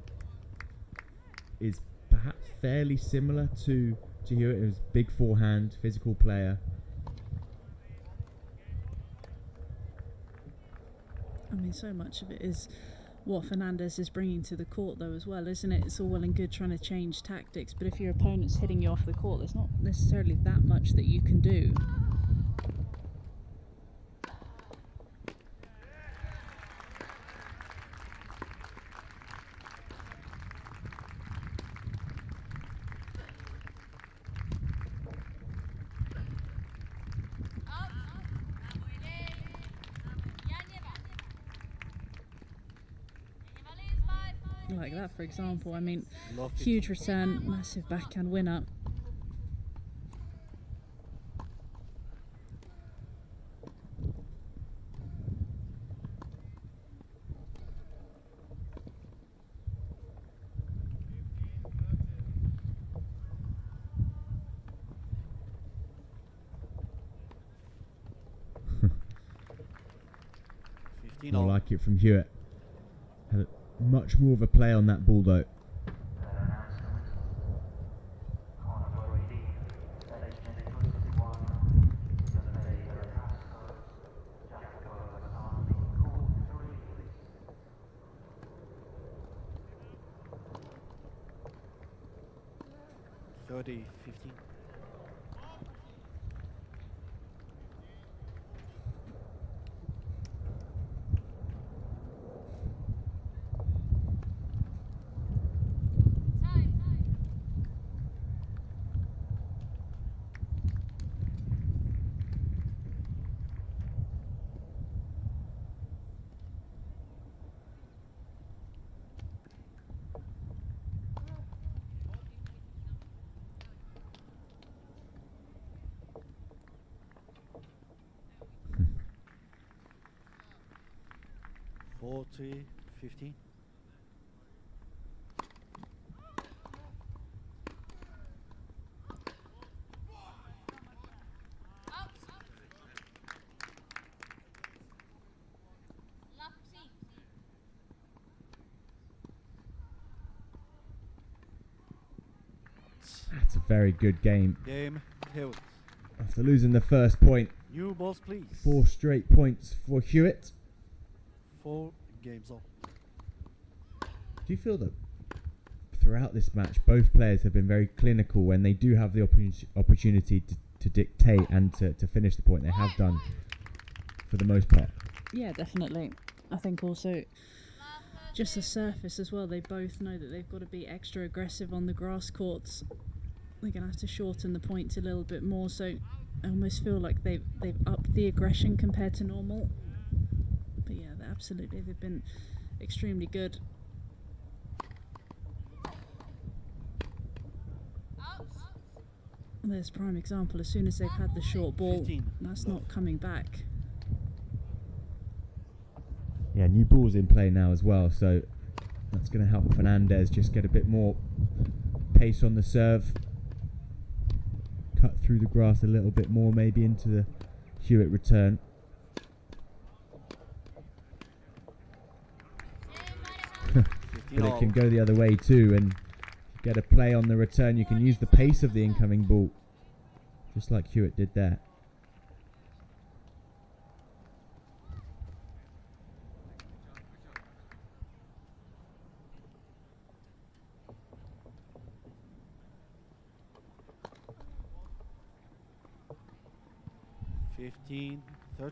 is perhaps fairly similar to Hewitt. He was big forehand, physical player. I mean, so much of it is what Fernandez is bringing to the court, though, as well, isn't it? It's all well and good trying to change tactics, but if your opponent's hitting you off the court, there's not necessarily that much that you can do. Like that, for example. I mean, Love it. huge return, massive backhand winner. More like it from Hewitt. Had much more of a play on that ball though. Thirty, 15. Forty, 15. That's a very good game. Game held. After losing the first point, New balls, please. 4 straight points for Hewitt. 4 games on. Do you feel that throughout this match, both players have been very clinical when they do have the opportunity to dictate and to finish the point? They have done for the most part. Yeah, definitely. I think also just the surface as well. They both know that they've got to be extra aggressive on the grass courts. They're going to have to shorten the points a little bit more, so I almost feel like they've upped the aggression compared to normal. But yeah, they've been extremely good. There's a prime example. As soon as they've had the short ball, 15. that's Love. not coming back. Yeah, new ball's in play now as well, so that's going to help Fernandez just get a bit more pace on the serve. Cut through the grass a little bit more, maybe into the Hewitt return. But it can go the other way too, and get a play on the return. You can use the pace of the incoming ball, just like Hewitt did there.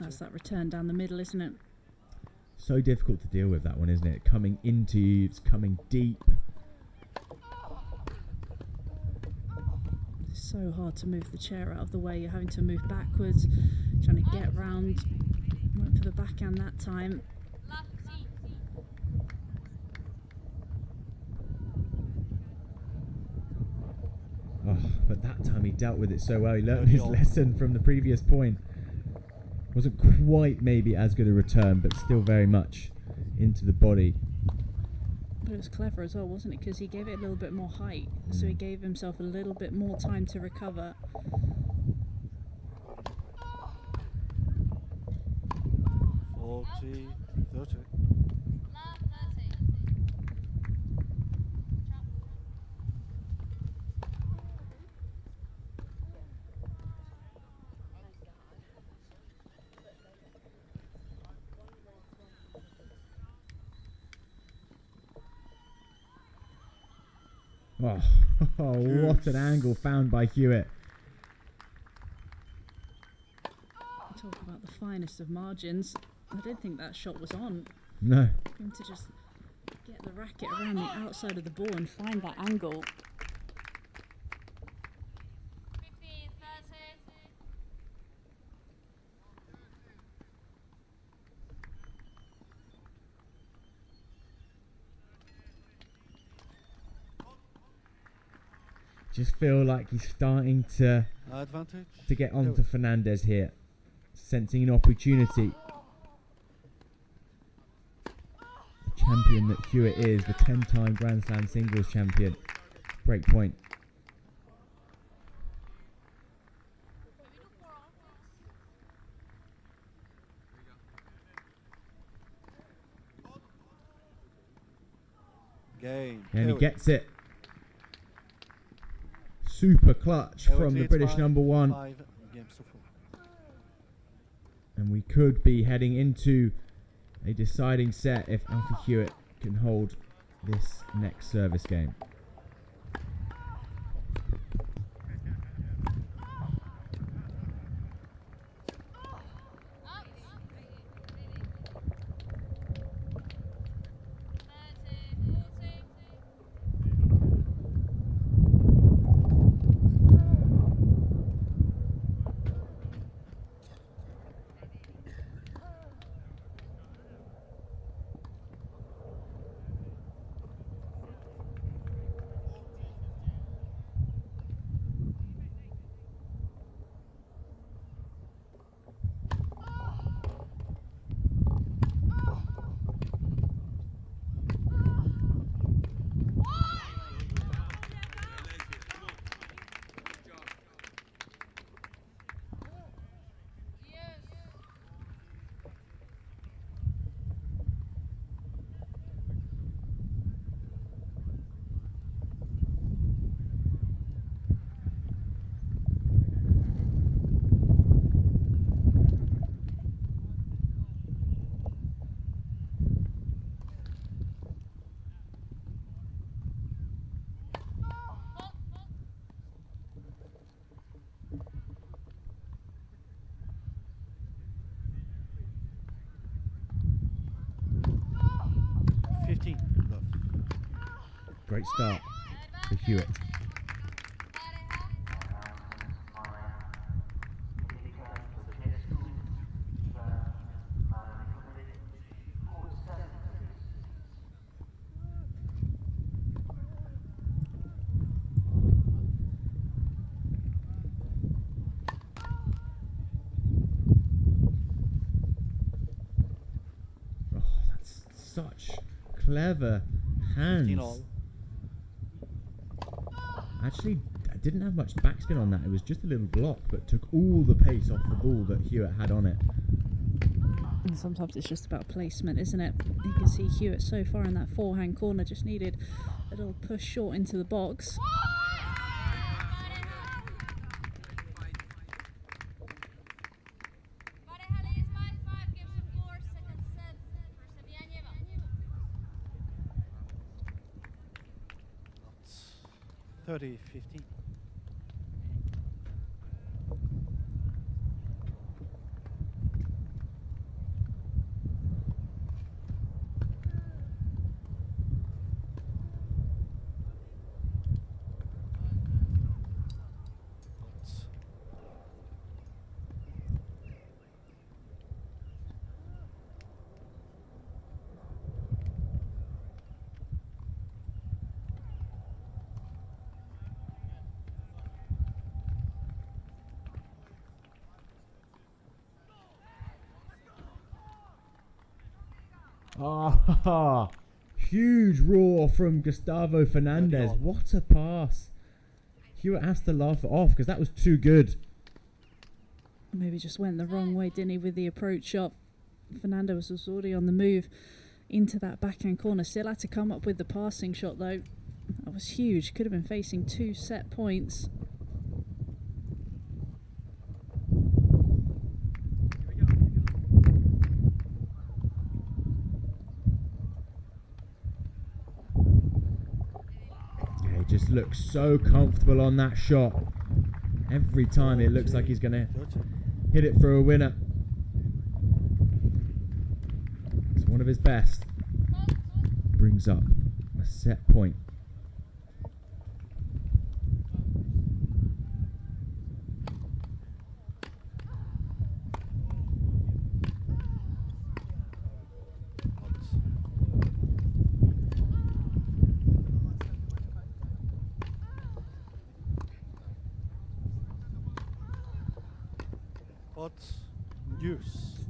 That's that return down the middle, isn't it? So difficult to deal with that one, isn't it? Coming into you, it's coming deep. It's so hard to move the chair out of the way. You're having to move backwards, trying to get round. Went for the backhand that time. Oh, but that time he dealt with it so well. He learned his lesson from the previous point. Wasn't quite maybe as good a return, but still very much into the body. But it was clever as well, wasn't it? Because he gave it a little bit more height, so he gave himself a little bit more time to recover. Oh, what an angle found by Hewitt. Talk about the finest of margins. I didn't think that shot was on. No. For him to just get the racket around the outside of the ball and find that angle. 15, 30. Just feel like he's starting to Advantage. get onto Fernandez here. Sensing an opportunity. The champion that Hewitt is, the 10-time Grand Slam singles champion. Break point. Game. And he gets it. Super clutch from the British number one. 5 games so far. And we could be heading into a deciding set if Alfie Hewitt can hold this next service game. Love. Great start for Hewitt. Oh, that's such clever 15 hands. all. Actually, I didn't have much backspin on that. It was just a little block, but took all the pace off the ball that Hewitt had on it. And sometimes it's just about placement, isn't it? You can see Hewitt so far in that forehand corner, just needed a little push short into the box. Pareja ladies 5-5 gives the floor, second set for Sevianeva. 30-15. Ah, huge roar from Gustavo Fernandez. all. What a pass. Hewitt has to laugh it off because that was too good. Maybe just went the wrong way, didn't he, with the approach shot. Fernandez was already on the move into that backhand corner. Still had to come up with the passing shot, though. That was huge. Could have been facing 2 set points. Yeah, he just looks so comfortable on that shot. Every time it looks like he's going to 30. hit it for a winner. It's one of his best. Brings up a set point. Odds. Deuce.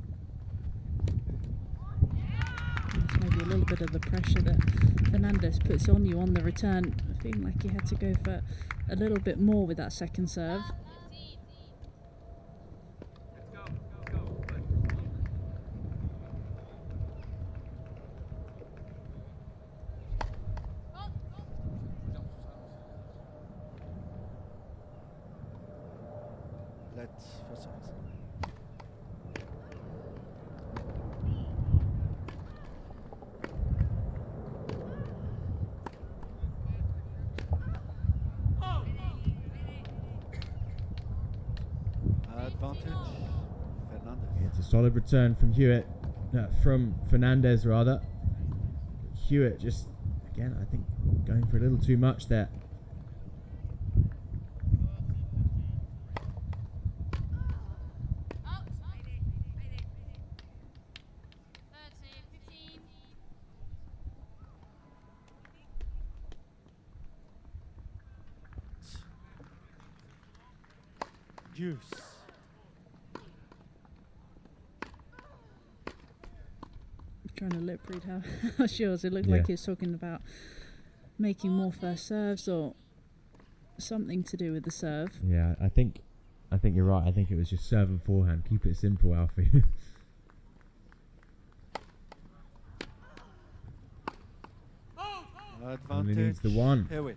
It's maybe a little bit of the pressure that Fernandez puts on you on the return. Feeling like he had to go for a little bit more with that second serve. Let's first service. Advantage. Fernandez. It's a solid return from Hewitt, from Fernandez rather. Hewitt just, again, I think going for a little too much there. Out. 30-15. Deuce. Trying to lip read how sure it looked Yeah. like he was talking about making more first serves or something to do with the serve. Yeah, I think you're right. I think it was just serve and forehand. Keep it simple, Alfie. Advantage. Only needs the one. Here 30.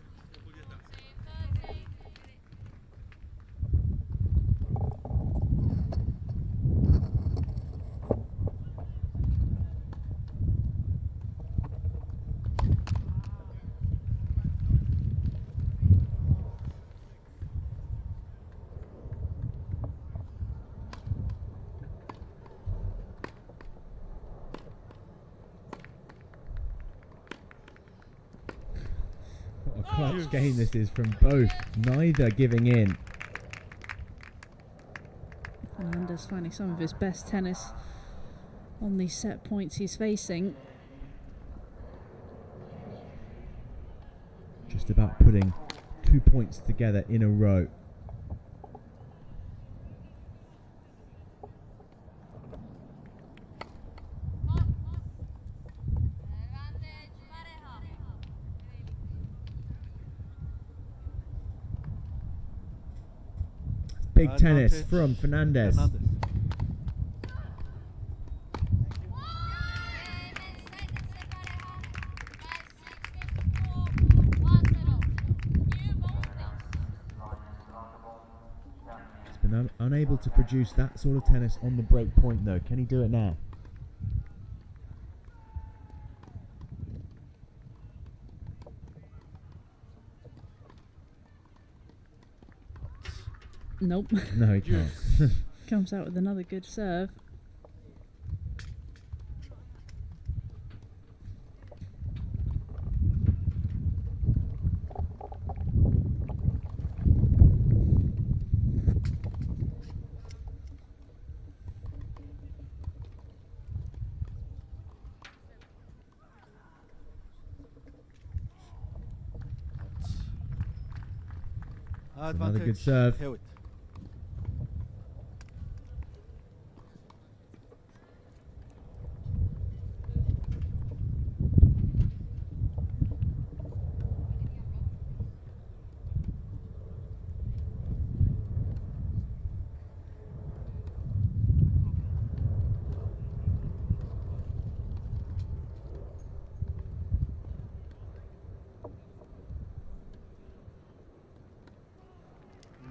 A clutch game this is from both, neither giving in. Fernandez finding some of his best tennis on these set points he's facing. Just about putting 2 points together in a row. Advantage, pareja. Big tennis Advantage, from Fernandez. He's been unable to produce that sort of tennis on the break point though. Can he do it now? Nope. No, he can't. Comes out with another good serve. Another good serve. Hewitt.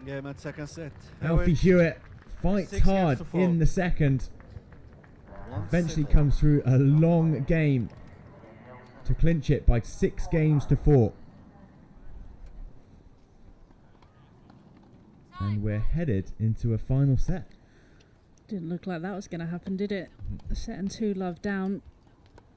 Game at second set. Alfie Hewitt fights 6 games hard to 4. in the second. One Eventually set. comes through a long game to clinch it by 6 games to 4. And we're headed into a final set. Didn't look like that was going to happen, did it? Set and 2 love down.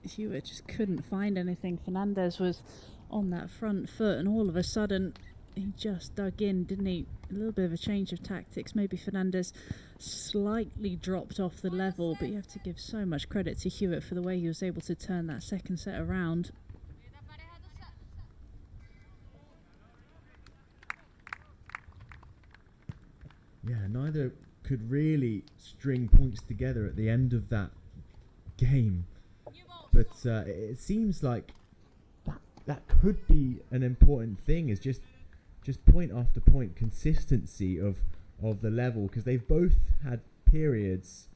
Hewitt just couldn't find anything. Fernandez was on that front foot, and all of a sudden he just dug in, didn't he? A little bit of a change of tactics. Maybe Fernandez slightly dropped off the level, but you have to give so much credit to Hewitt for the way he was able to turn that second set around. Yeah, neither could really string points together at the end of that game. But it seems like that could be an important thing, is just point after point consistency of the level, because they've both had periods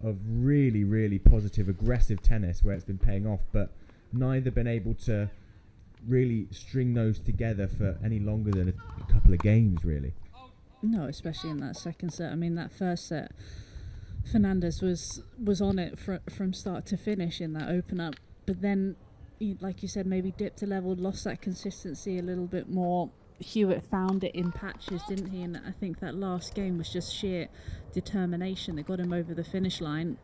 of really, really positive, aggressive tennis where it's been paying off, but neither been able to really string those together for any longer than a couple of games, really. No, especially in that second set. I mean, that first set, Fernandez was on it from start to finish in that open-up, but then, like you said, maybe dipped a level, lost that consistency a little bit more. Hewitt found it in patches, didn't he? And I think that last game was just sheer determination that got him over the finish line.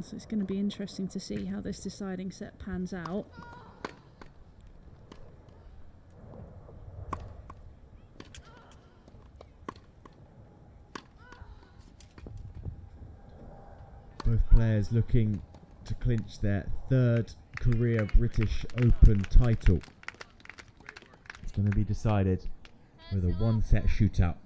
So it's going to be interesting to see how this deciding set pans out. Both players looking to clinch their 3rd career British Open title. It's going to be decided with a 1-set shootout.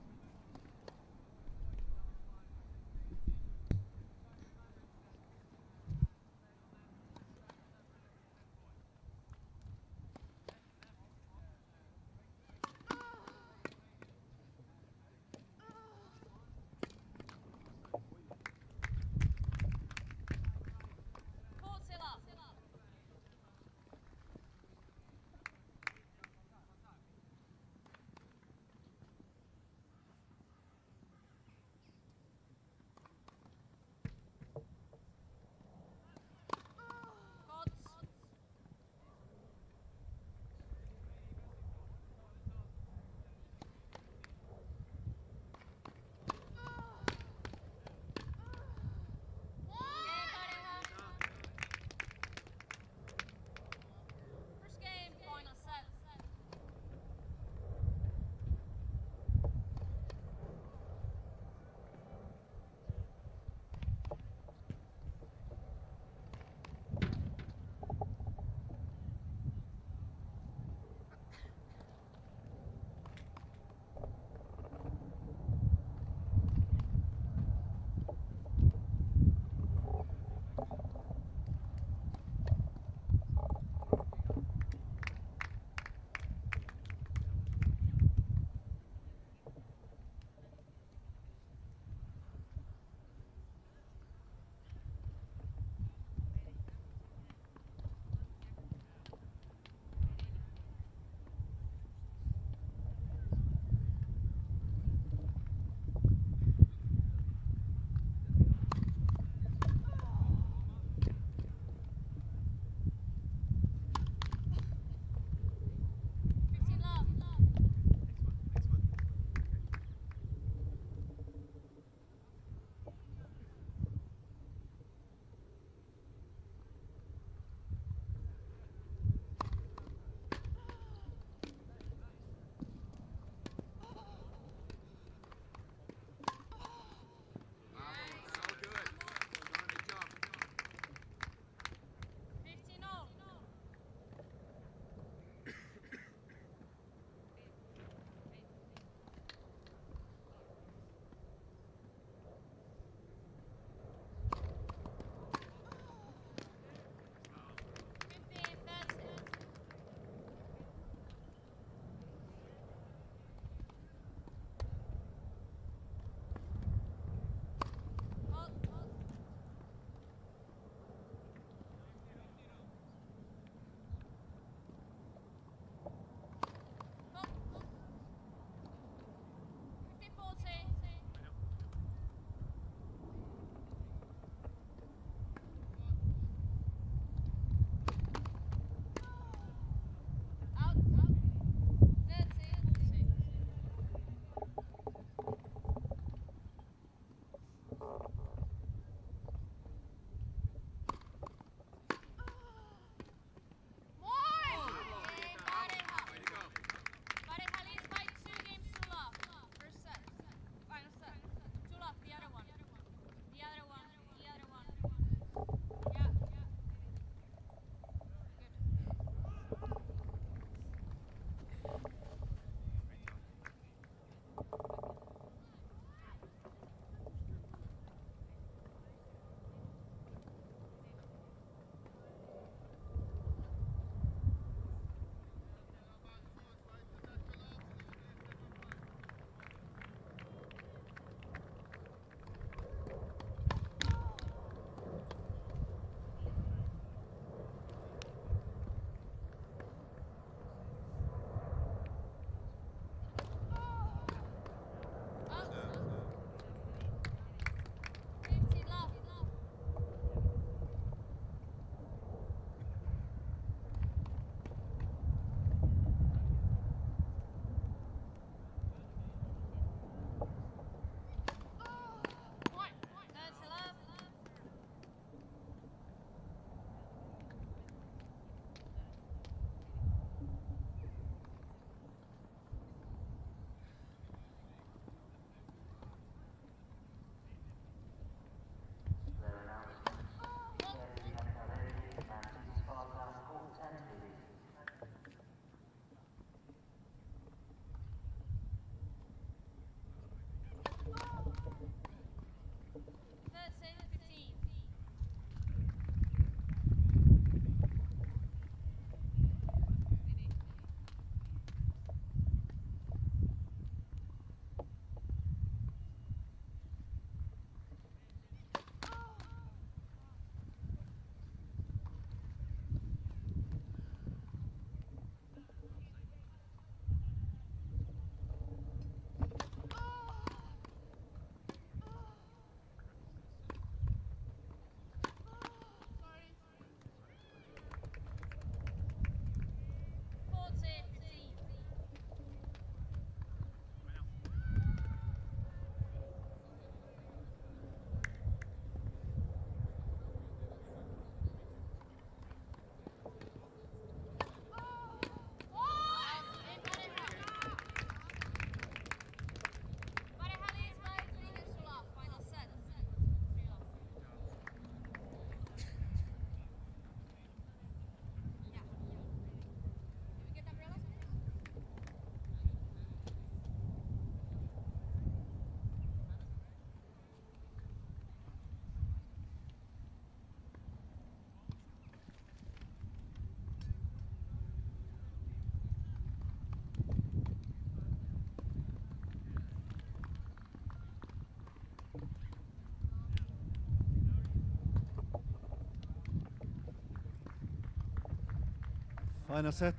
Final set.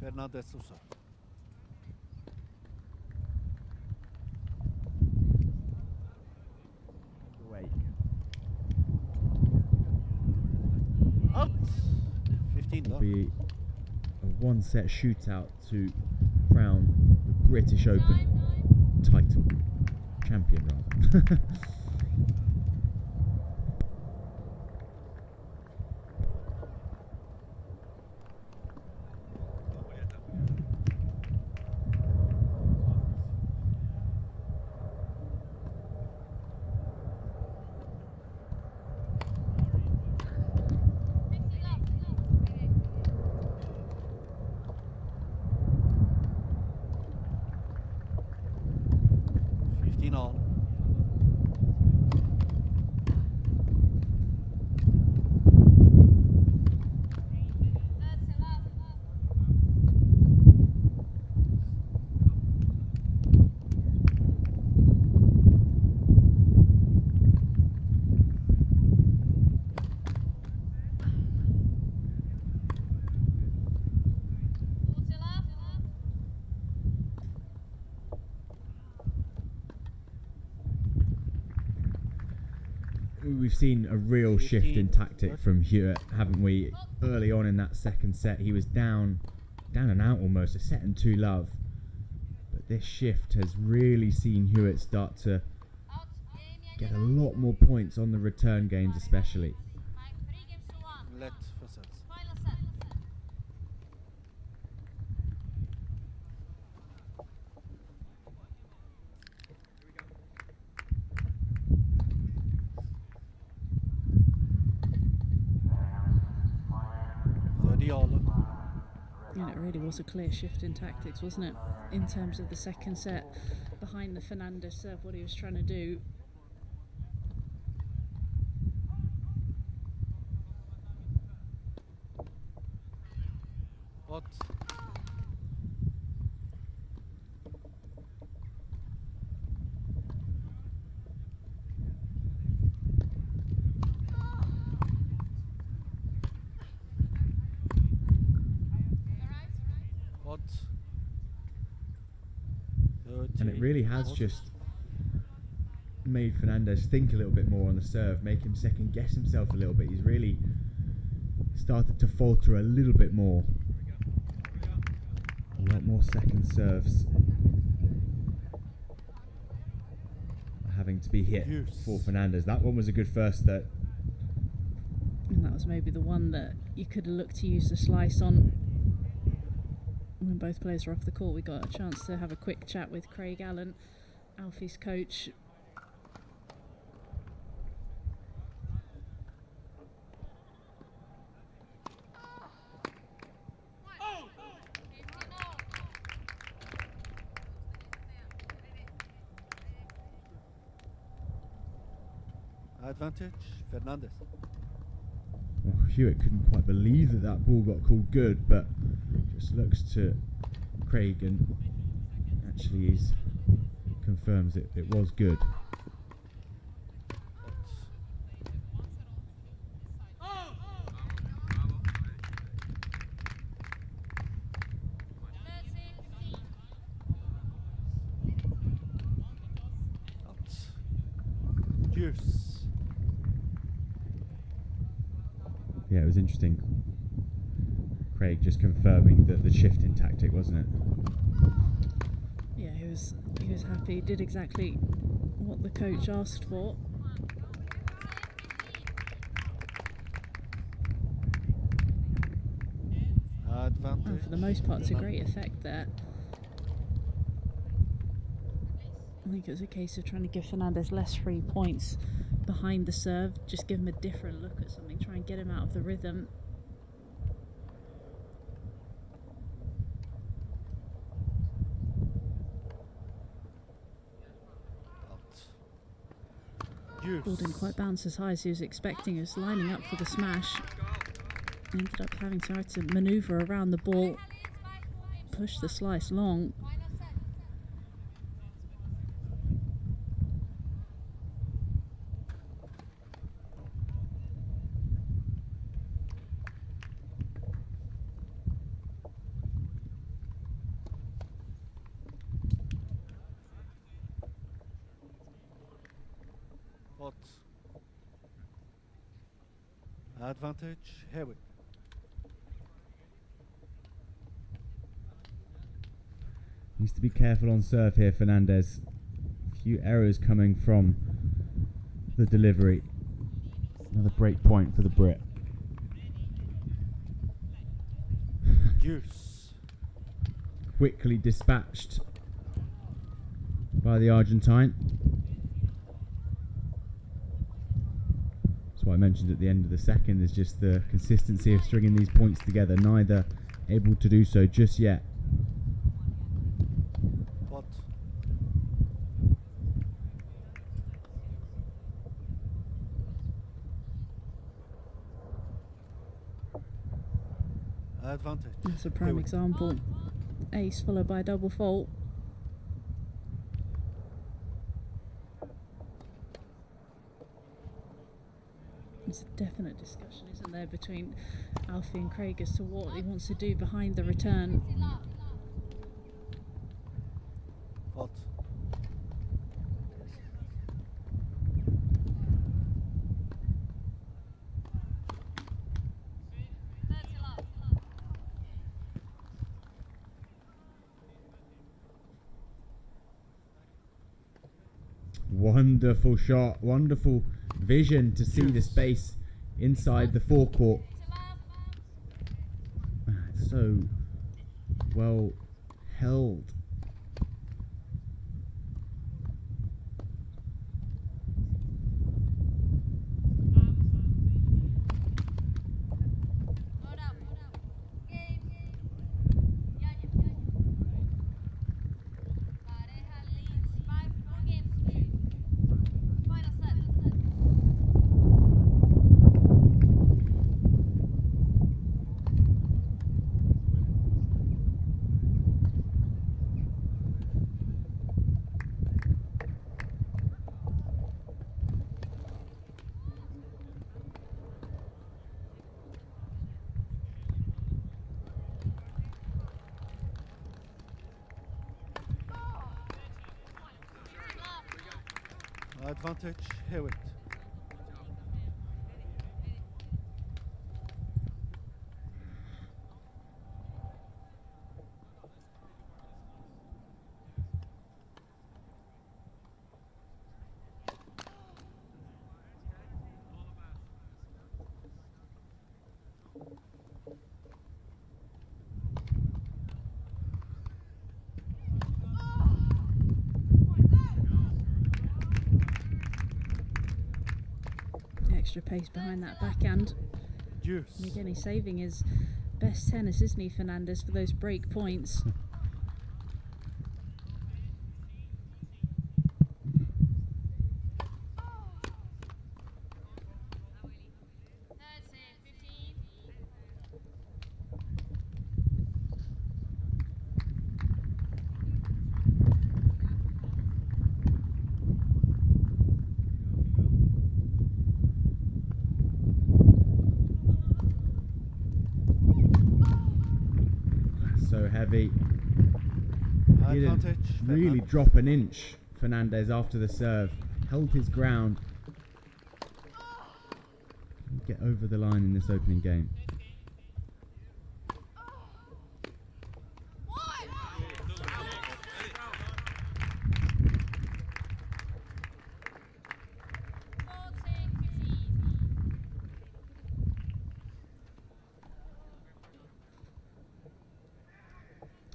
Fernandez Sousa. Wait. Out. 15 It'll love. be a one-set shootout to crown the British Open title. Champion, rather. All. We've seen a real shift in tactic from Hewitt, haven't we? Early on in that second set, he was down and out almost, a set and 2 love. But this shift has really seen Hewitt start to get a lot more points on the return games, especially. Let for sets. Final set. 30 all. And it really was a clear shift in tactics, wasn't it? In terms of the second set, behind the Fernandez serve, what he was trying to do. What? What? And it really has just made Fernandez think a little bit more on the serve, make him second guess himself a little bit. He's really started to falter a little bit more. A lot more second serves having to be hit for Fernandez. That one was a good first set. And that was maybe the one that you could have looked to use the slice on. When both players were off the court, we got a chance to have a quick chat with Craig Allen, Alfie's coach. Advantage, Fernandez. Well, Hewitt couldn't quite believe that that ball got called good, but just looks to Craig and actually he's confirms it was good. Juice. Yeah, it was interesting. Craig just confirming that the shift in tactic, wasn't it? Yeah, he was happy. He did exactly what the coach asked for. Advantage. And for the most part, it's a great effect there. I think it was a case of trying to give Fernandez less free points behind the serve, just give him a different look at something, try and get him out of the rhythm. Ball didn't quite bounce as high as he was expecting. He was lining up for the smash. Ended up having to manoeuvre around the ball, push the slice long. Advantage, Hewitt. Needs to be careful on serve here, Fernandez. A few errors coming from the delivery. Another break point for the Brit. Deuce. Quickly dispatched by the Argentine. That's what I mentioned at the end of the second, is just the consistency of stringing these points together. Neither able to do so just yet. Pot. Advantage. That's a prime Hewitt. example. Ace followed by a double fault. There's a definite discussion, isn't there, between Alfie and Craig as to what he wants to do behind the return. Pot. Wonderful shot, wonderful vision to see the space inside the forecourt. So well held. Advantage, Hewitt. Extra pace behind that backhand. Deuce. And again, he's saving his best tennis, isn't he, Fernandez, for those break points. So heavy. He didn't Advantage, really Fernandez. drop an inch, Fernandez, after the serve. Held his ground. Get over the line in this opening game.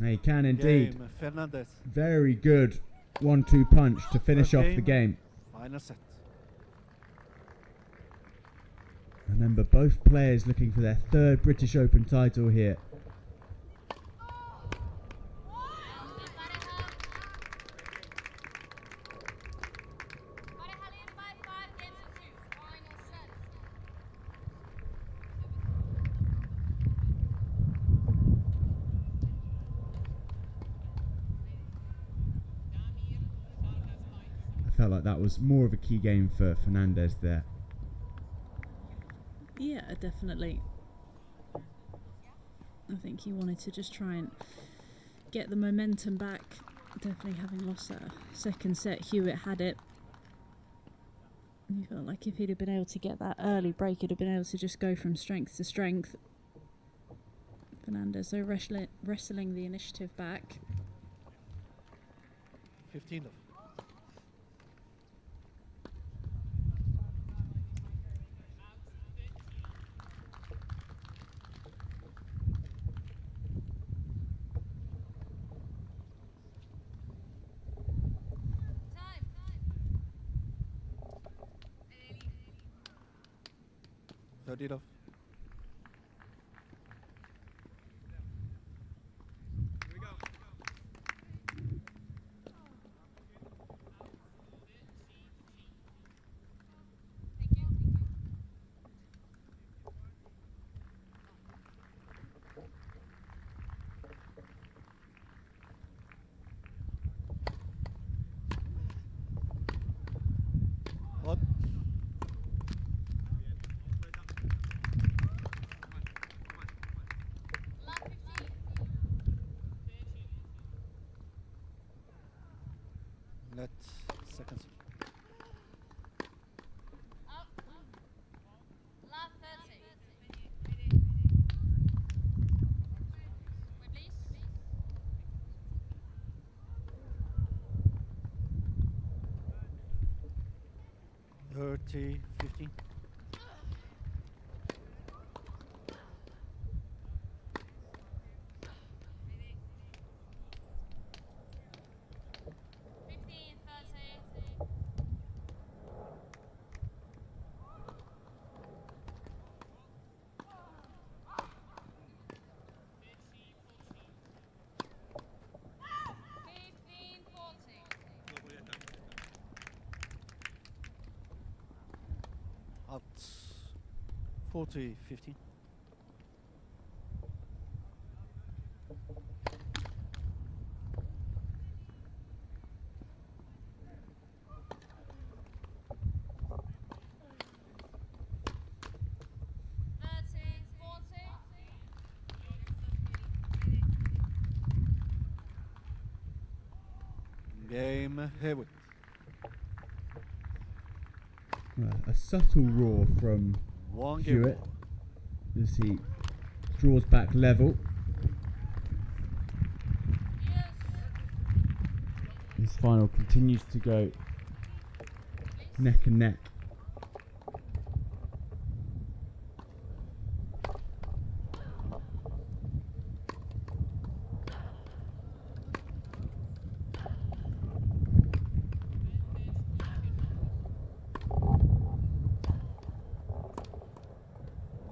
He can indeed. Game, Fernandez. Very good 1-2 punch to finish Third off the game. Final set. Remember, both players looking for their third British Open title here. I felt like that was more of a key game for Fernandez there. Yeah, definitely. I think he wanted to just try and get the momentum back. Definitely having lost that second set, Hewitt had it. He felt like if he'd have been able to get that early break, he'd have been able to just go from strength to strength. Fernandez, though, wrestling the initiative back. 15 love. Time. 30 love. Thank you. Hot. Lap 15. Let second set. Up. Lap 30. Wait, please. 30, 15. 15, 30. Fifteen, 40. Out. 40, 15. Thirty, 40. Game Hewitt. A subtle roar from One game. Hewitt as he draws back level. Yes. This final continues to go neck and neck.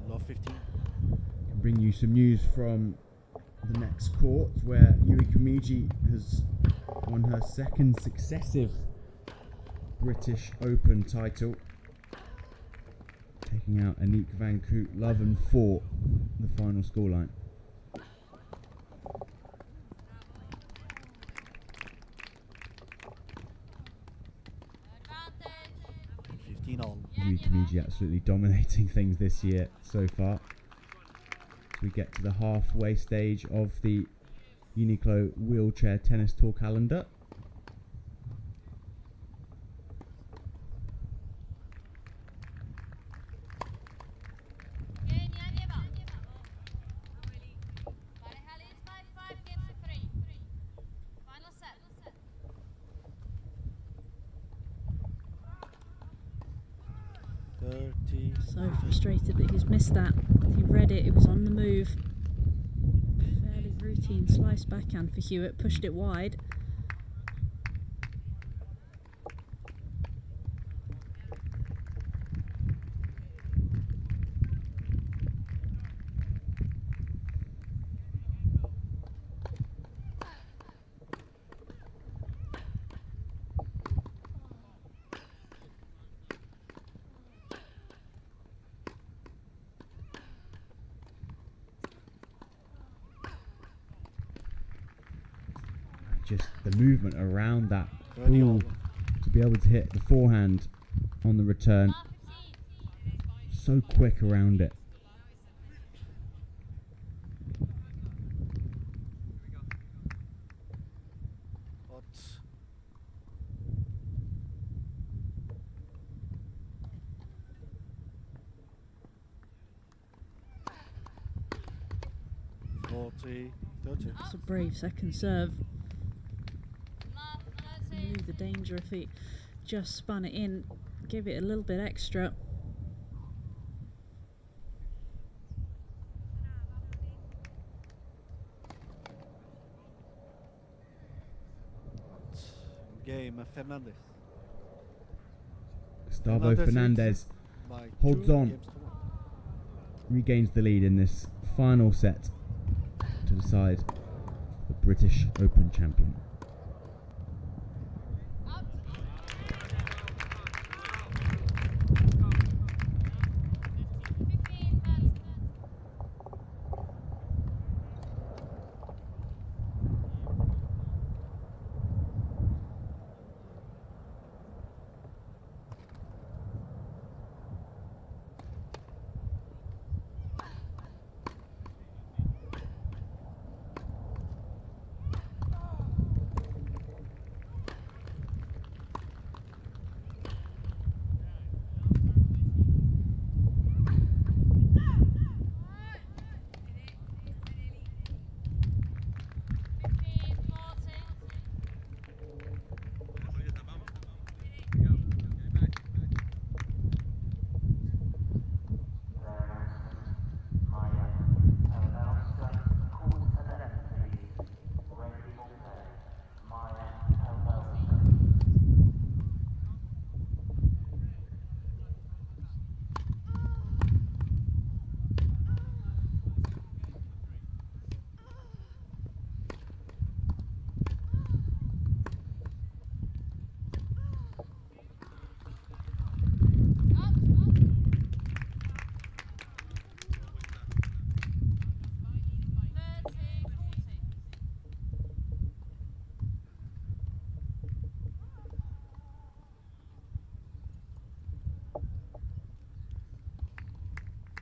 Love 15. Can bring you some news from the next court where Yui Kamiji has won her second successive British Open title, taking out Anique Van Koot, Love and 4, the final scoreline. Advantage. 15 all. Yui Kamiji absolutely dominating things this year so far. We get to the halfway stage of the Uniqlo Wheelchair Tennis Tour calendar. Game, Janieva. Pareja leads by 5 games to 3. Final set. 30. So frustrated that he's missed that. He read it, it was on the move. Fairly routine slice backhand for Hewitt, pushed it wide. Just the movement around that 30 all. ball to be able to hit the forehand on the return. Lap 15. So quick around it. Hot. 40, 30. That's a brave second serve. Love, He knew 30. the danger if he just spun it in, give it a little bit extra. Game Fernandez. Gustavo Fernandez By holds 2 on. games to 1. regains the lead in this final set to decide the British Open champion. Out. 15, 30.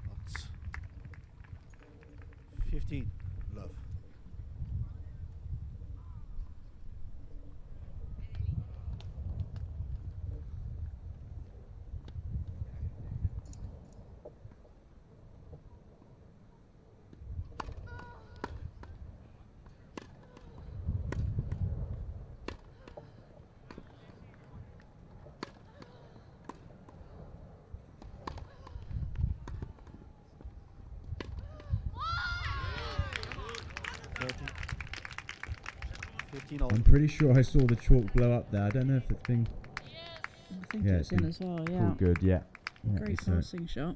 Out. 15, love. Thirteen. 15 all. I'm pretty sure I saw the chalk blow up there. I don't know if it's been I think Yeah, it's it's in as well, yeah. called good. Yeah. Yeah, Great it's, passing shot.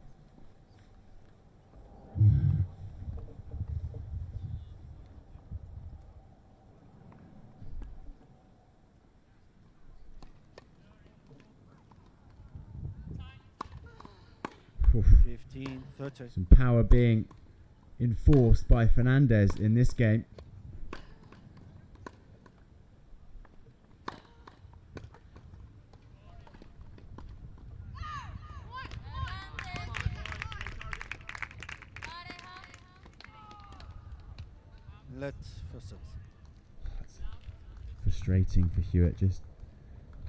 oof. 15, 30. Some power being enforced by Fernandez in this game. Let's first set. Frustrating for Hewitt. Just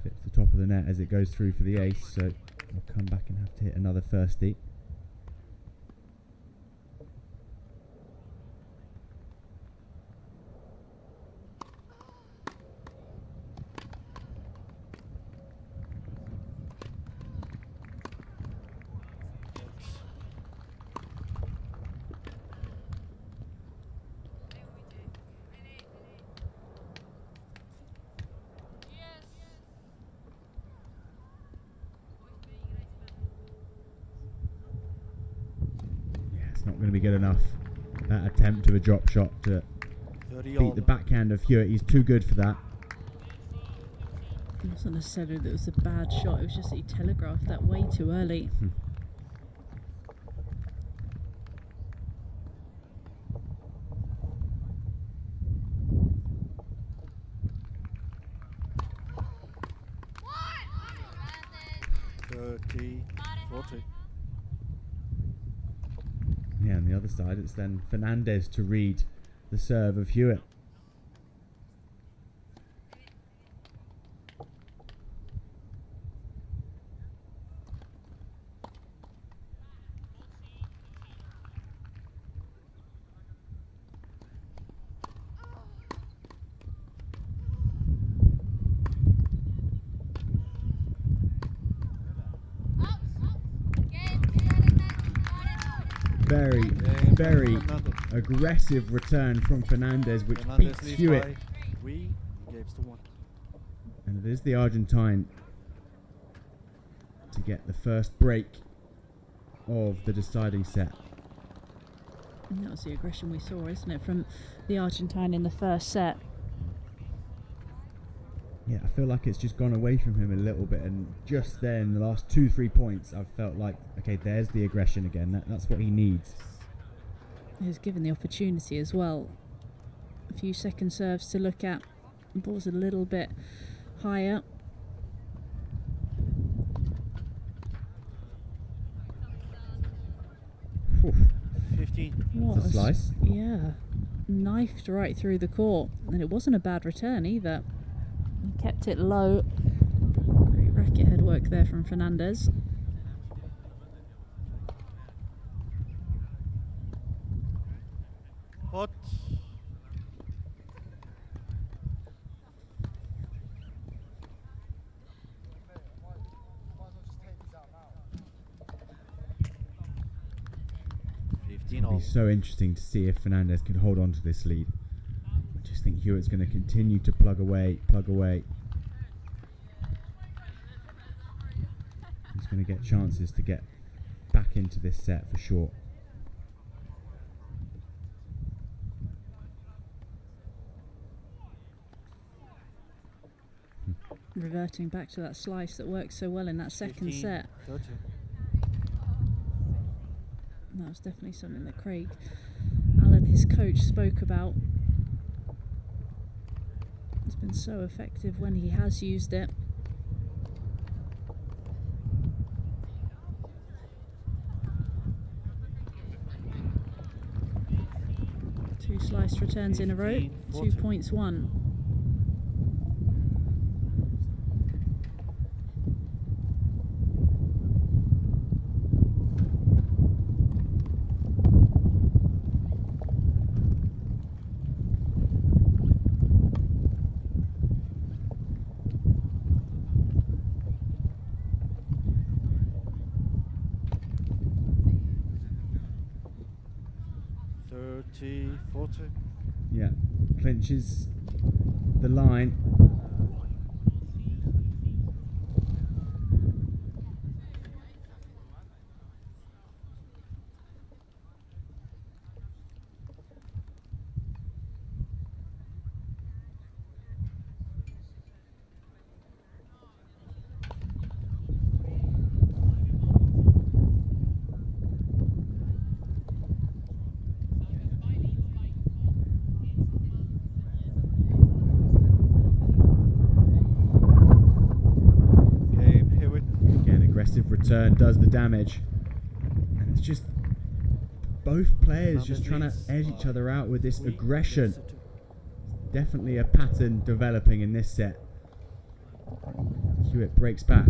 clips the top of the net as it goes through for the ace. So we'll come back and have to hit another firstie. Yeah, it's not going to be good enough. That attempt of a drop shot to 30 all. beat the backhand of Hewitt. He's too good for that. It wasn't necessarily that it was a bad shot, it was just that he telegraphed that way too early. Advantage. 30, 40. Yeah, on the other side, it's then Fernandez to read the serve of Hewitt. very Fernandez. aggressive return from Fernandez, which Fernandez beats leads Hewitt. by 3 games to 1. And it is the Argentine to get the first break of the deciding set. And that was the aggression we saw, isn't it, from the Argentine in the first set. Yeah, I feel like it's just gone away from him a little bit, and just then, the last 2-3 points, I've felt like, okay, there's the aggression again. That's what he needs. He was given the opportunity as well. A few second serves to look at. The ball's a little bit higher. Oof, 15. What it's a slice. Yeah, knifed right through the court, and it wasn't a bad return either. He kept it low. Great racket head work there from Fernandez. Hot. It'll be so interesting to see if Fernandez can hold on to this lead. I just think Hewitt's going to continue to plug away. He's going to get chances to get back into this set for sure. Reverting back to that slice that worked so well in that second 15, set. 30. That was definitely something that Craig Allen, his coach, spoke about. It's been so effective when he has used it. Two sliced returns in a row, 15, 2 40. points won. Yeah, clinches the line. Return does the damage, and it's just both players just trying to edge each other out with this aggression. Definitely a pattern developing in this set. Hewitt breaks back.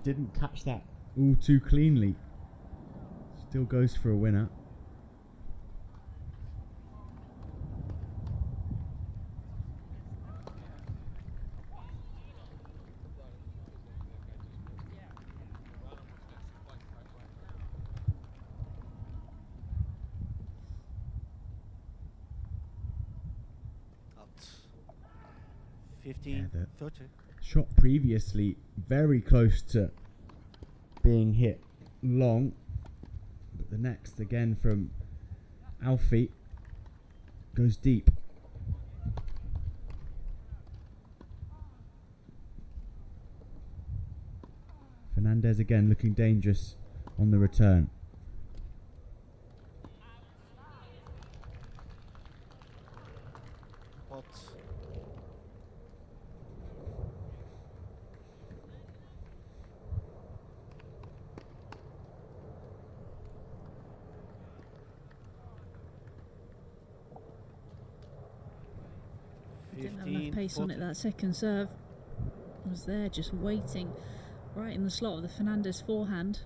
didn't catch that all too cleanly. Still goes for a winner. Out. 15, Yeah, 30. Shot previously very close to being hit long, but the next again from Alfie goes deep. Fernandez again looking dangerous on the return. Hot. Didn't have enough pace on it. That second serve was there, just waiting right in the slot of the Fernandez forehand.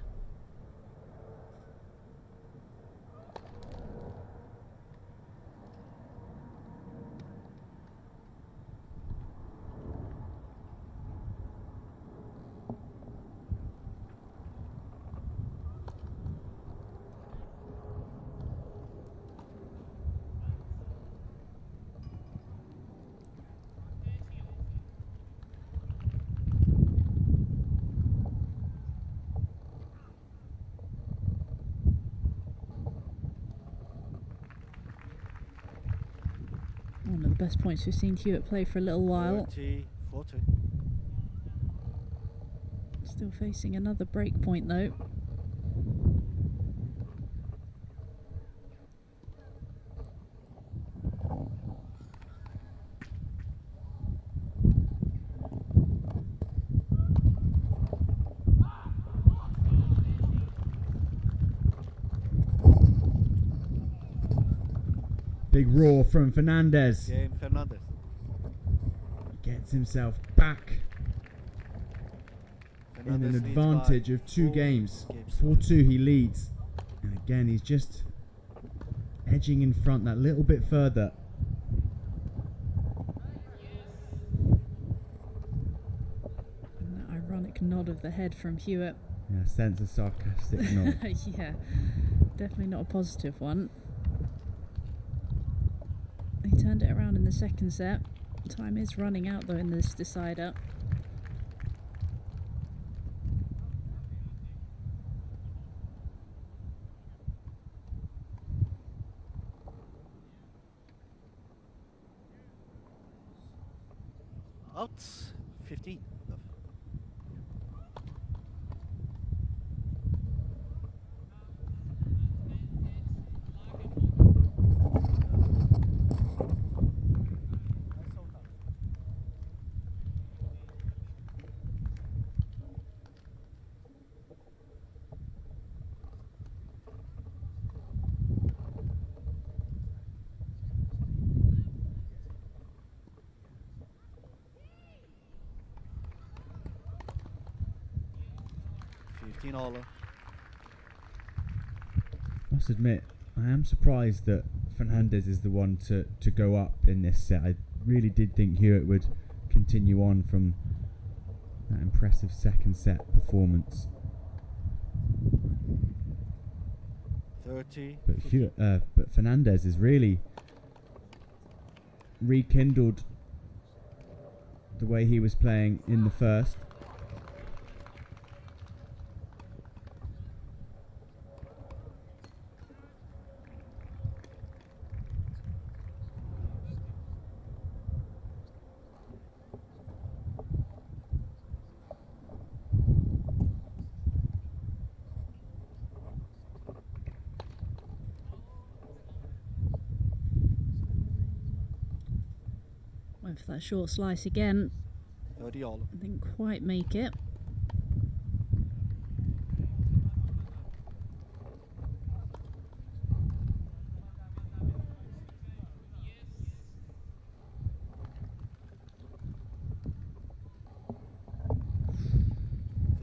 One of the best points we've seen Hewitt play for a little while. 30, 40. Still facing another break point though. Big roar from Fernandez. Game Fernandez. Gets himself back in an Fernandez leads advantage by of 2 4 games. games. 4-2 he leads. And again, he's just edging in front that little bit further. And that ironic nod of the head from Hewitt. Yeah, sense of sarcastic nod. Yeah, definitely not a positive one. He turned it around in the second set. Time is running out though in this decider. Out. 15. Love. All. Must admit, I am surprised that Fernandez is the one to go up in this set. I really did think Hewitt would continue on from that impressive second set performance. 30. But Fernandez has really rekindled the way he was playing in the first. Went for that short slice again. 30 all. Didn't quite make it.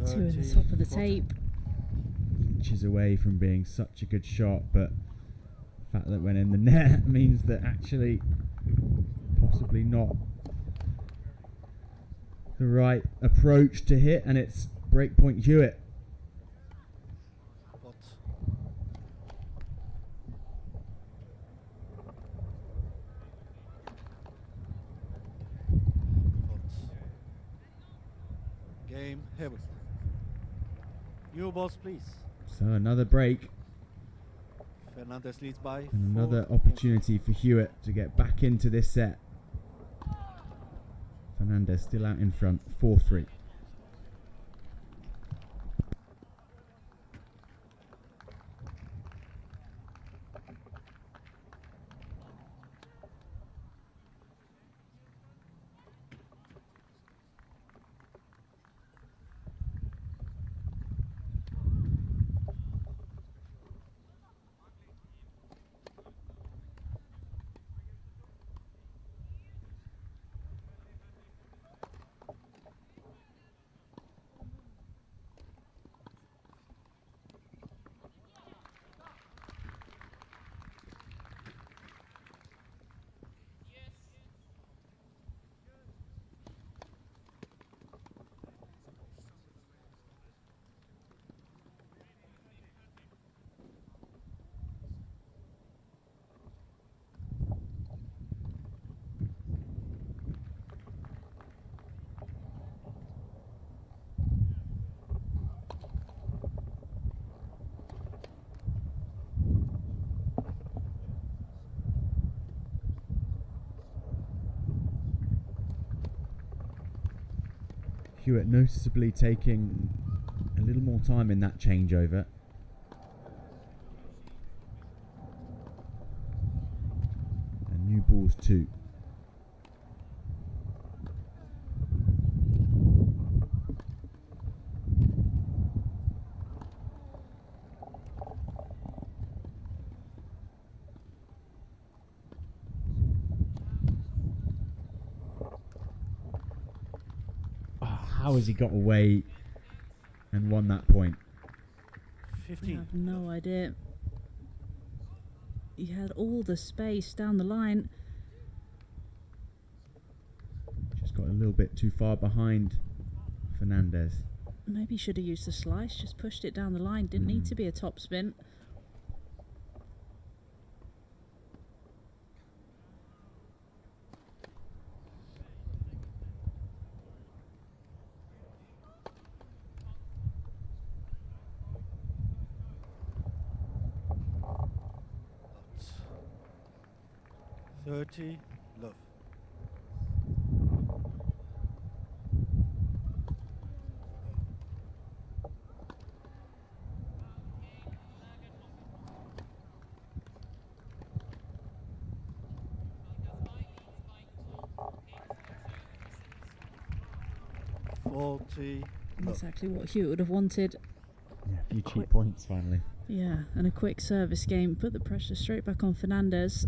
Two in the 30, top of the 40. tape. Inches away from being such a good shot, but the fact that it went in the net means that actually possibly not the right approach to hit, and it's breakpoint Hewitt. Pot. Pot. Game Hewitt. New balls, please. So another break Fernandez leads by and another 4 opportunity for Hewitt to get back into this set. Fernandez still out in front, 4-3. Hewitt noticeably taking a little more time in that changeover. And new balls too. How has he got away and won that point? I 15. have no idea. He had all the space down the line. Just got a little bit too far behind Fernandez. Maybe should have used the slice, just pushed it down the line. Didn't need to be a top spin. Pot. 30. Love. Forty. Love. Exactly what Hewitt would have wanted. Yeah, a few Quick. cheap points finally. Yeah, and a quick service game. Put the pressure straight back on Fernandez.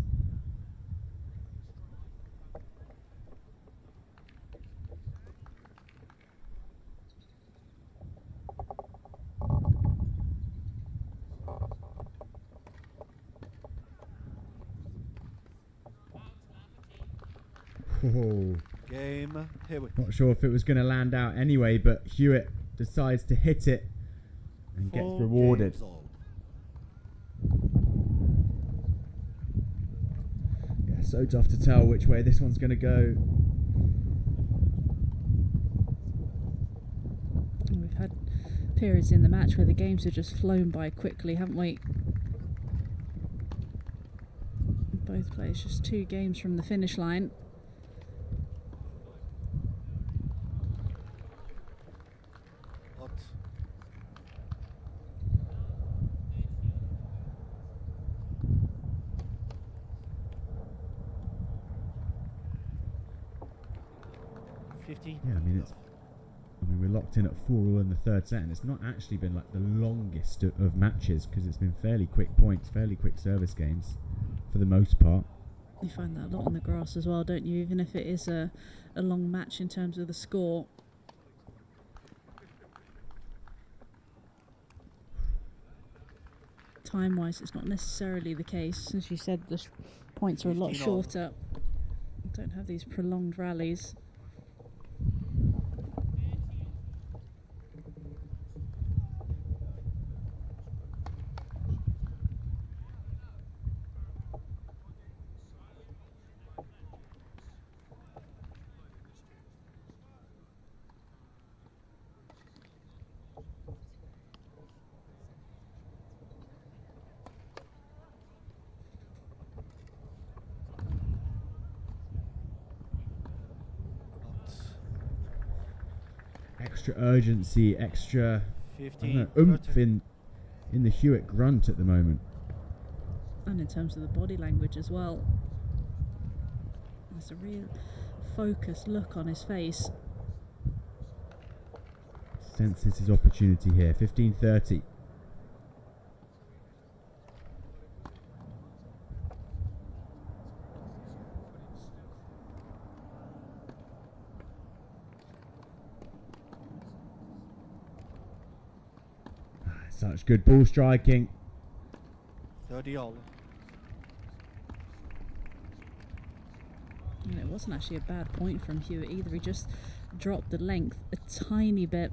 Oh, Game Hewitt. not sure if it was going to land out anyway, but Hewitt decides to hit it and gets 4 rewarded. games all. Yeah, so tough to tell which way this one's going to go. We've had periods in the match where the games have just flown by quickly, haven't we? Both players just 2 games from the finish line. Pot. $50. Yeah, I mean, we're locked in at 4-all in the third set, and it's not actually been like the longest of matches because it's been fairly quick points, fairly quick service games for the most part. You find that a lot on the grass as well, don't you? Even if it is a long match in terms of the score. time-wise, it's not necessarily the case. As you said, the points are a lot 15 all. shorter. Don't have these prolonged rallies. Extra urgency, extra I don't 15, know, oomph 30. in the Hewitt grunt at the moment. And in terms of the body language as well. There's a real focused look on his face. Senses his opportunity here. 15:30. Such good ball striking. 30 all. And it wasn't actually a bad point from Hewitt either. He just dropped the length a tiny bit.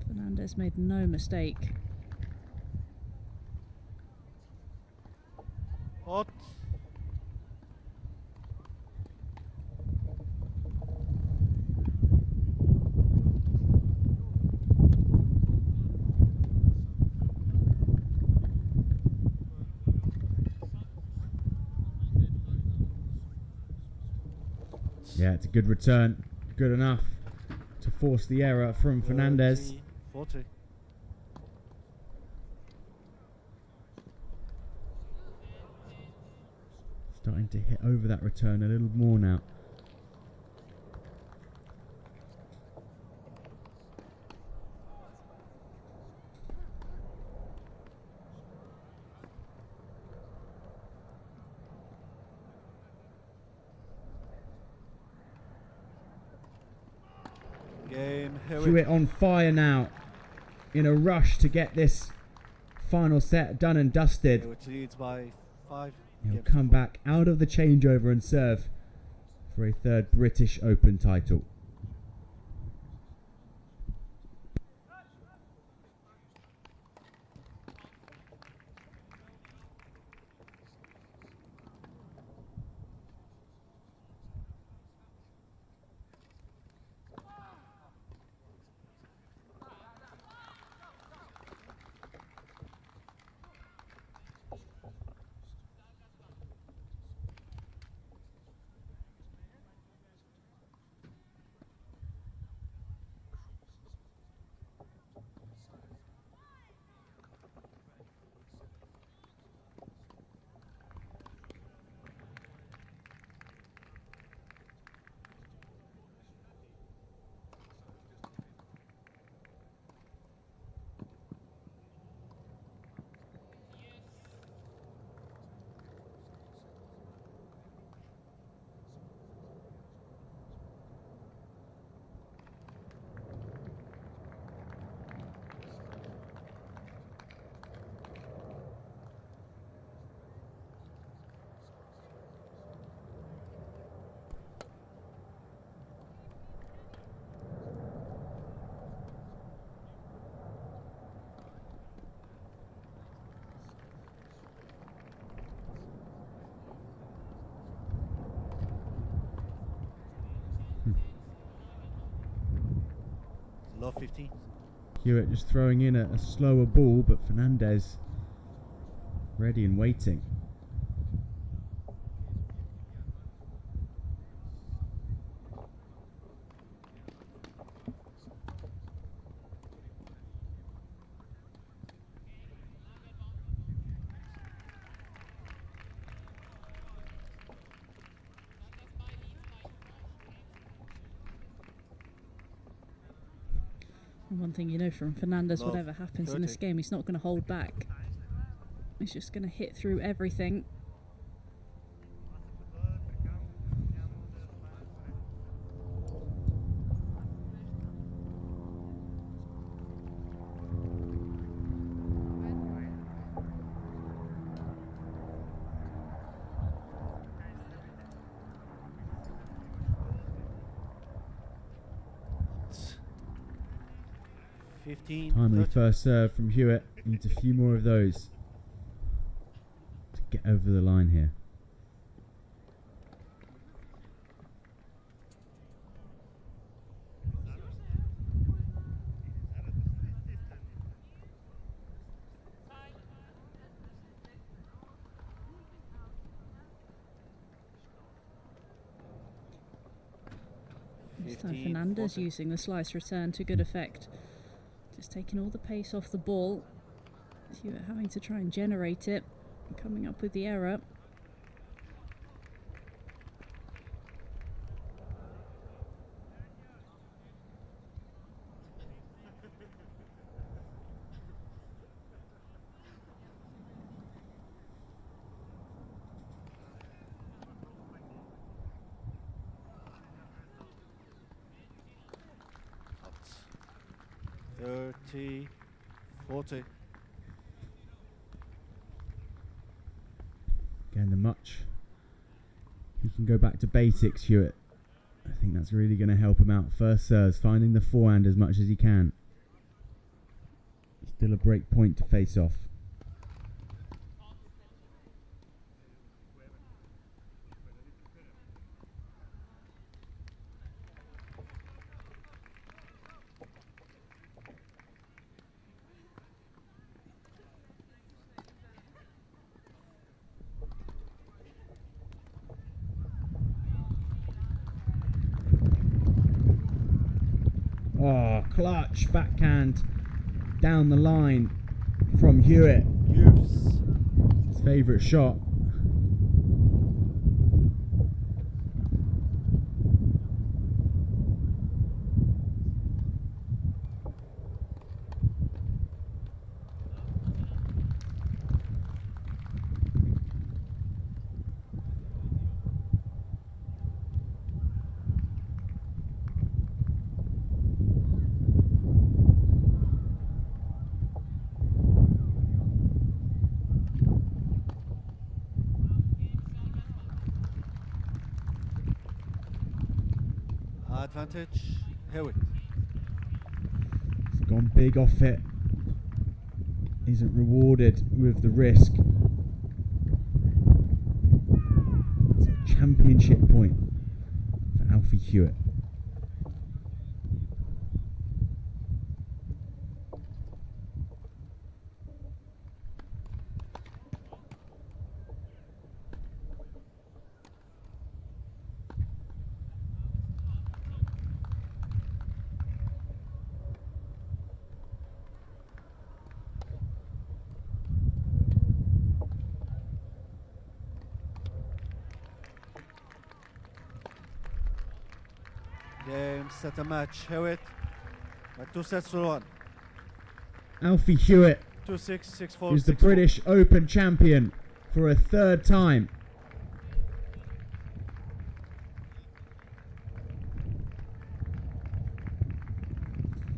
Fernandez made no mistake. Hot. Yeah, it's a good return. Good enough to force the error from Fernandez. 30, 40. Starting to hit over that return a little more now. Game Hewitt. Hewitt on fire now, in a rush to get this final set done and dusted. Hewitt leads by 5. He'll Games come to 4. back out of the changeover and serve for a third British Open title. Love 15. Hewitt just throwing in a slower ball, but Fernandez ready and waiting. And one thing you know from Fernandez, Love, whatever happens in this 30. game, he's not going to hold back. He's just going to hit through everything. 15. Timely 30. first serve from Hewitt. Needs a few more of those to get over the line here. This time 15, Fernandez 40. using the slice return to good effect. Just taking all the pace off the ball. Hewitt having to try and generate it. Coming up with the error. Out. 30. 40. Again, the much. He can go back to basics, Hewitt. I think that's really going to help him out. First serves, finding the forehand as much as he can. Still a break point to face off. Oh, clutch backhand down the line from Hewitt. Use. His favourite shot. Advantage. Hewitt. He's gone big off it. Isn't rewarded with the risk. It's a championship point for Alfie Hewitt. Game, set a match. Hewitt. 2 sets to 1. Alfie Hewitt 2-6, 6-4, is the 6-4. British Open champion for a third time.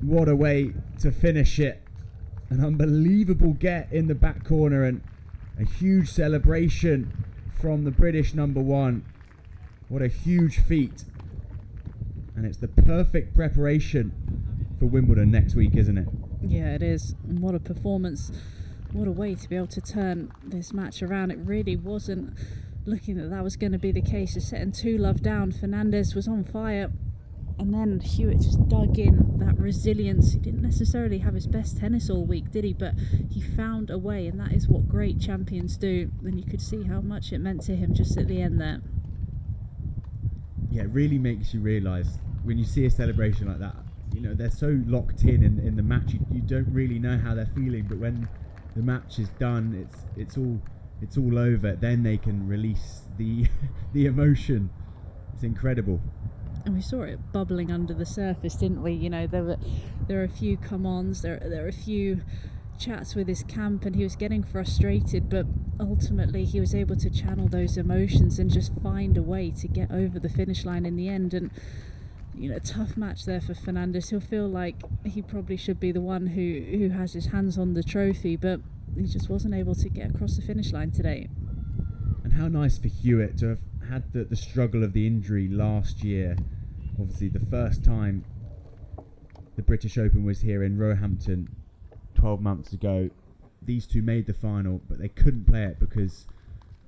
What a way to finish it. An unbelievable get in the back corner and a huge celebration from the British number one. What a huge feat. And it's the perfect preparation for Wimbledon next week, isn't it? Yeah, it is. And what a performance. What a way to be able to turn this match around. It really wasn't looking that was going to be the case. Just setting 2-love down. Fernandez was on fire. And then Hewitt just dug in that resilience. He didn't necessarily have his best tennis all week, did he? But he found a way, and that is what great champions do. And you could see how much it meant to him just at the end there. Yeah, it really makes you realise when you see a celebration like that, you know, they're so locked in the match, you don't really know how they're feeling, but when the match is done, it's all over, then they can release the the emotion. It's incredible. And we saw it bubbling under the surface, didn't we? You know, there were a few come-ons, there are a few chats with his camp, and he was getting frustrated, but ultimately he was able to channel those emotions and just find a way to get over the finish line in the end. And you know, tough match there for Fernandez. He'll feel like he probably should be the one who has his hands on the trophy, but he just wasn't able to get across the finish line today. And how nice for Hewitt to have had the struggle of the injury last year. Obviously the first time the British Open was here in Roehampton 12 months ago, these two made the final, but they couldn't play it because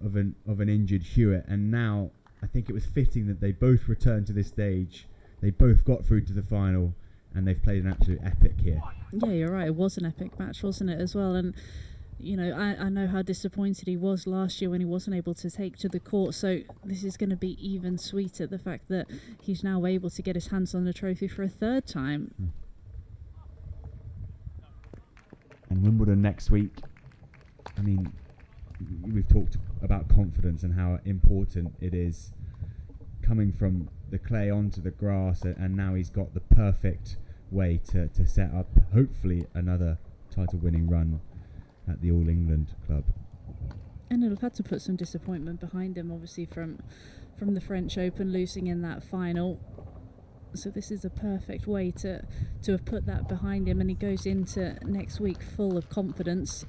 of an injured Hewitt. And now I think it was fitting that they both returned to this stage. They both got through to the final, and they've played an absolute epic here. Yeah, you're right. It was an epic match, wasn't it, as well? And, you know, I know how disappointed he was last year when he wasn't able to take to the court. So this is going to be even sweeter, the fact that he's now able to get his hands on the trophy for a third time. And Wimbledon next week, I mean, we've talked about confidence and how important it is coming from the clay onto the grass, and now he's got the perfect way to set up, hopefully, another title-winning run at the All England club. And he'll have had to put some disappointment behind him, obviously, from the French Open, losing in that final. So this is a perfect way to have put that behind him, and he goes into next week full of confidence.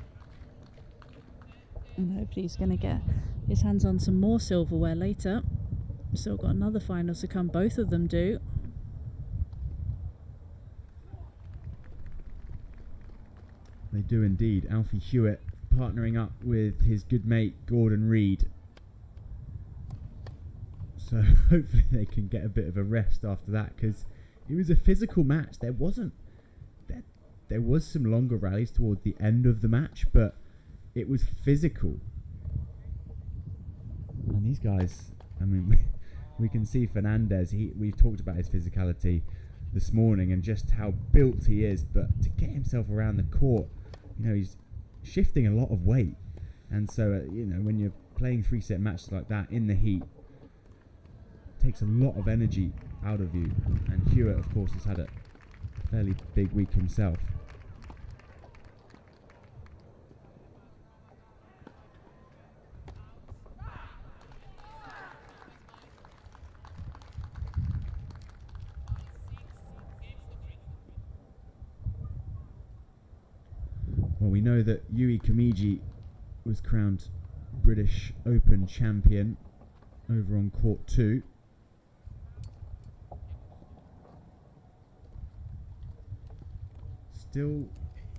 And hopefully he's going to get his hands on some more silverware later. Still got another final to come, both of them do. They do indeed. Alfie Hewitt partnering up with his good mate Gordon Reid. So hopefully they can get a bit of a rest after that, because it was a physical match. There was some longer rallies towards the end of the match, but it was physical. And these guys, I mean, we can see Fernandez. We've talked about his physicality this morning and just how built he is, but to get himself around the court, you know, he's shifting a lot of weight. And so, you know, when you're playing 3-set matches like that in the heat, it takes a lot of energy out of you. And Hewitt, of course, has had a fairly big week himself. Well, we know that Yui Kamiji was crowned British Open champion over on court 2. Still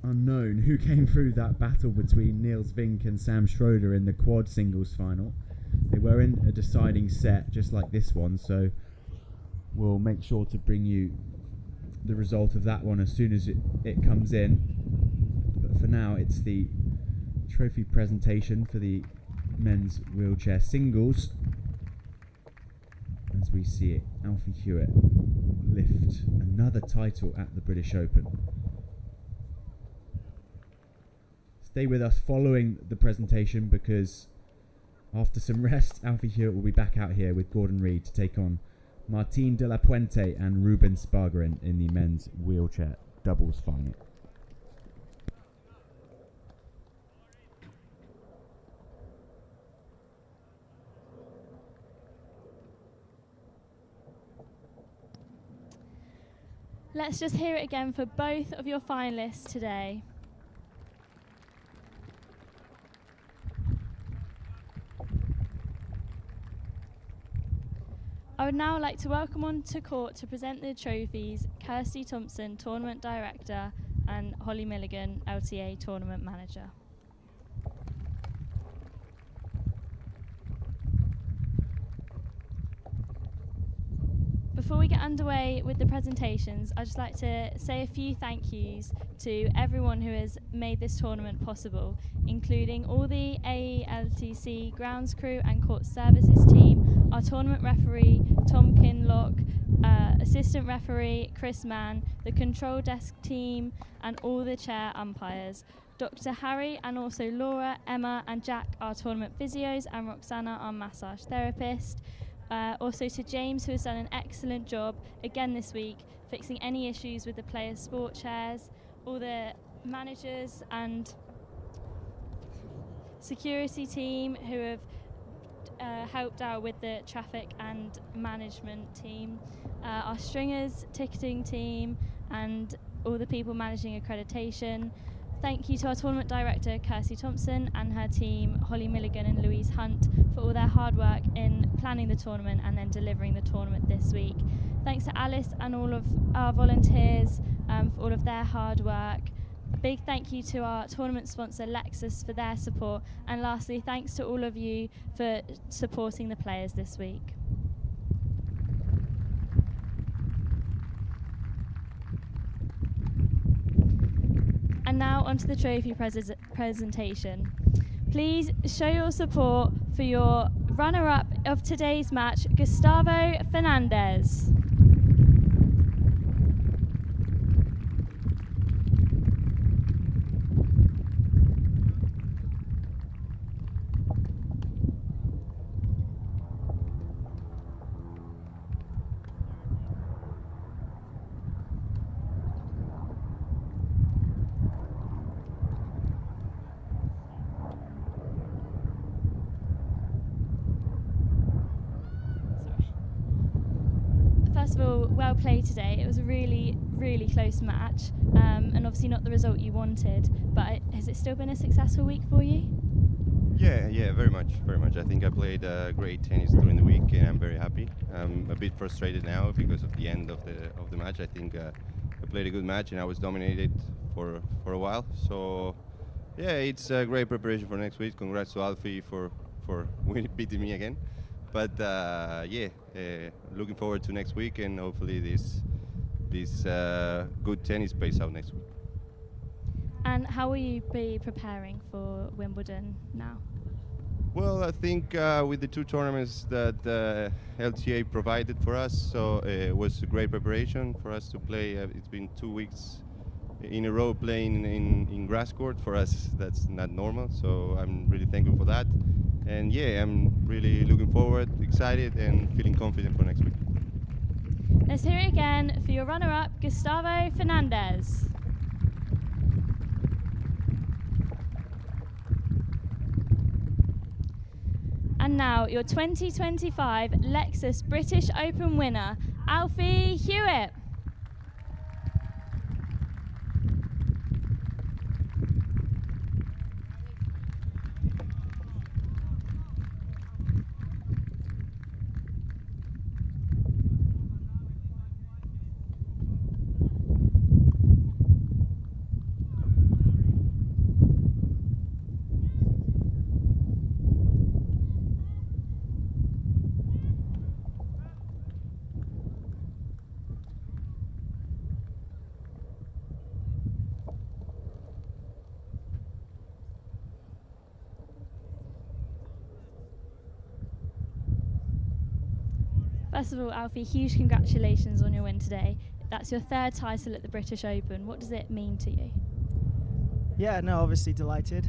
unknown who came through that battle between Niels Vink and Sam Schroeder in the quad singles final. They were in a deciding set just like this one, so we'll make sure to bring you the result of that one as soon as it comes in. But for now, it's the trophy presentation for the men's wheelchair singles, as we see it, Alfie Hewitt lift another title at the British Open. Stay with us following the presentation, because after some rest, Alfie Hewitt will be back out here with Gordon Reid to take on Martin de la Puente and Ruben Spargarin in the men's wheelchair doubles final. Let's just hear it again for both of your finalists today. I would now like to welcome on to court to present the trophies Kirsty Thompson, Tournament Director, and Holly Milligan, LTA Tournament Manager. Before we get underway with the presentations, I'd just like to say a few thank yous to everyone who has made this tournament possible, including all the AELTC grounds crew and court services team, our tournament referee, Tom Kinlock, assistant referee, Chris Mann, the control desk team, and all the chair umpires. Dr. Harry and also Laura, Emma and Jack, our tournament physios, and Roxana, our massage therapist. Also to James, who has done an excellent job again this week, fixing any issues with the players' sport chairs, all the managers and security team who have helped out with the traffic and management team, our stringers, ticketing team, and all the people managing accreditation. Thank you to our tournament director, Kirsty Thompson, and her team, Holly Milligan and Louise Hunt, for all their hard work in planning the tournament and then delivering the tournament this week. Thanks to Alice and all of our volunteers for all of their hard work. A big thank you to our tournament sponsor Lexus for their support, and lastly thanks to all of you for supporting the players this week. And now onto the trophy presentation. Please show your support for your runner-up of today's match, Gustavo Fernandez. First of all, well played today. It was a really, really close match, and obviously not the result you wanted, but has it still been a successful week for you? Yeah, very much. I think I played great tennis during the week, and I'm very happy. I'm a bit frustrated now because of the end of the match. I think I played a good match, and I was dominated for a while. So yeah, it's a great preparation for next week. Congrats to Alfie for beating me again. But looking forward to next week, and hopefully this good tennis pays out next week. And how will you be preparing for Wimbledon now? Well, I think with the two tournaments that LTA provided for us, so it was a great preparation for us to play. It's been 2 weeks in a row playing in grass court. For us, that's not normal, so I'm really thankful for that. And yeah, I'm really looking forward, excited, and feeling confident for next week. Let's hear it again for your runner-up, Gustavo Fernandez. And now, your 2025 Lexus British Open winner, Alfie Hewitt. First of all, Alfie, huge congratulations on your win today. That's your third title at the British Open. What does it mean to you? Yeah, no, obviously delighted.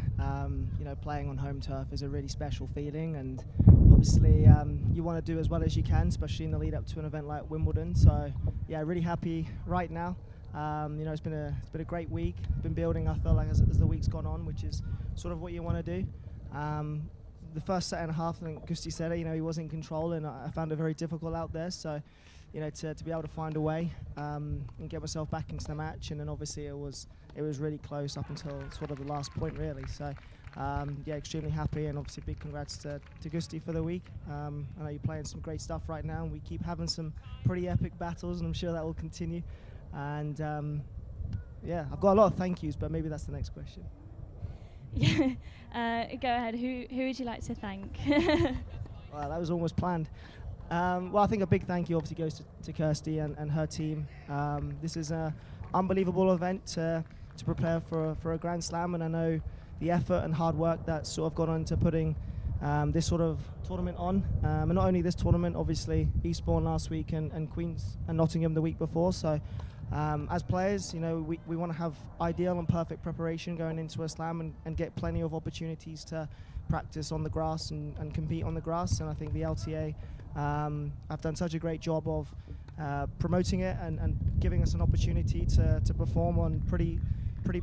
Playing on home turf is a really special feeling, and obviously you want to do as well as you can, especially in the lead up to an event like Wimbledon. So yeah, really happy right now. It's been a great week. Been building, I feel like, as the week's gone on, which is sort of what you want to do. The first set and a half, I think Gusti said it, he was in control, and I found it very difficult out there. So, to be able to find a way and get myself back into the match, and then obviously it was really close up until sort of the last point, really. So, extremely happy, and obviously big congrats to Gusti for the week. I know you're playing some great stuff right now, and we keep having some pretty epic battles, and I'm sure that will continue. And I've got a lot of thank yous, but maybe that's the next question. Go ahead. Who would you like to thank? Well, that was almost planned. I think a big thank you obviously goes to Kirsty and her team. This is an unbelievable event to prepare for a Grand Slam, and I know the effort and hard work that's sort of gone on to putting this sort of tournament on. And not only this tournament, obviously Eastbourne last week and Queens and Nottingham the week before. So as players, we want to have ideal and perfect preparation going into a slam and get plenty of opportunities to practice on the grass and compete on the grass. And I think the LTA have done such a great job of promoting it and giving us an opportunity to perform on pretty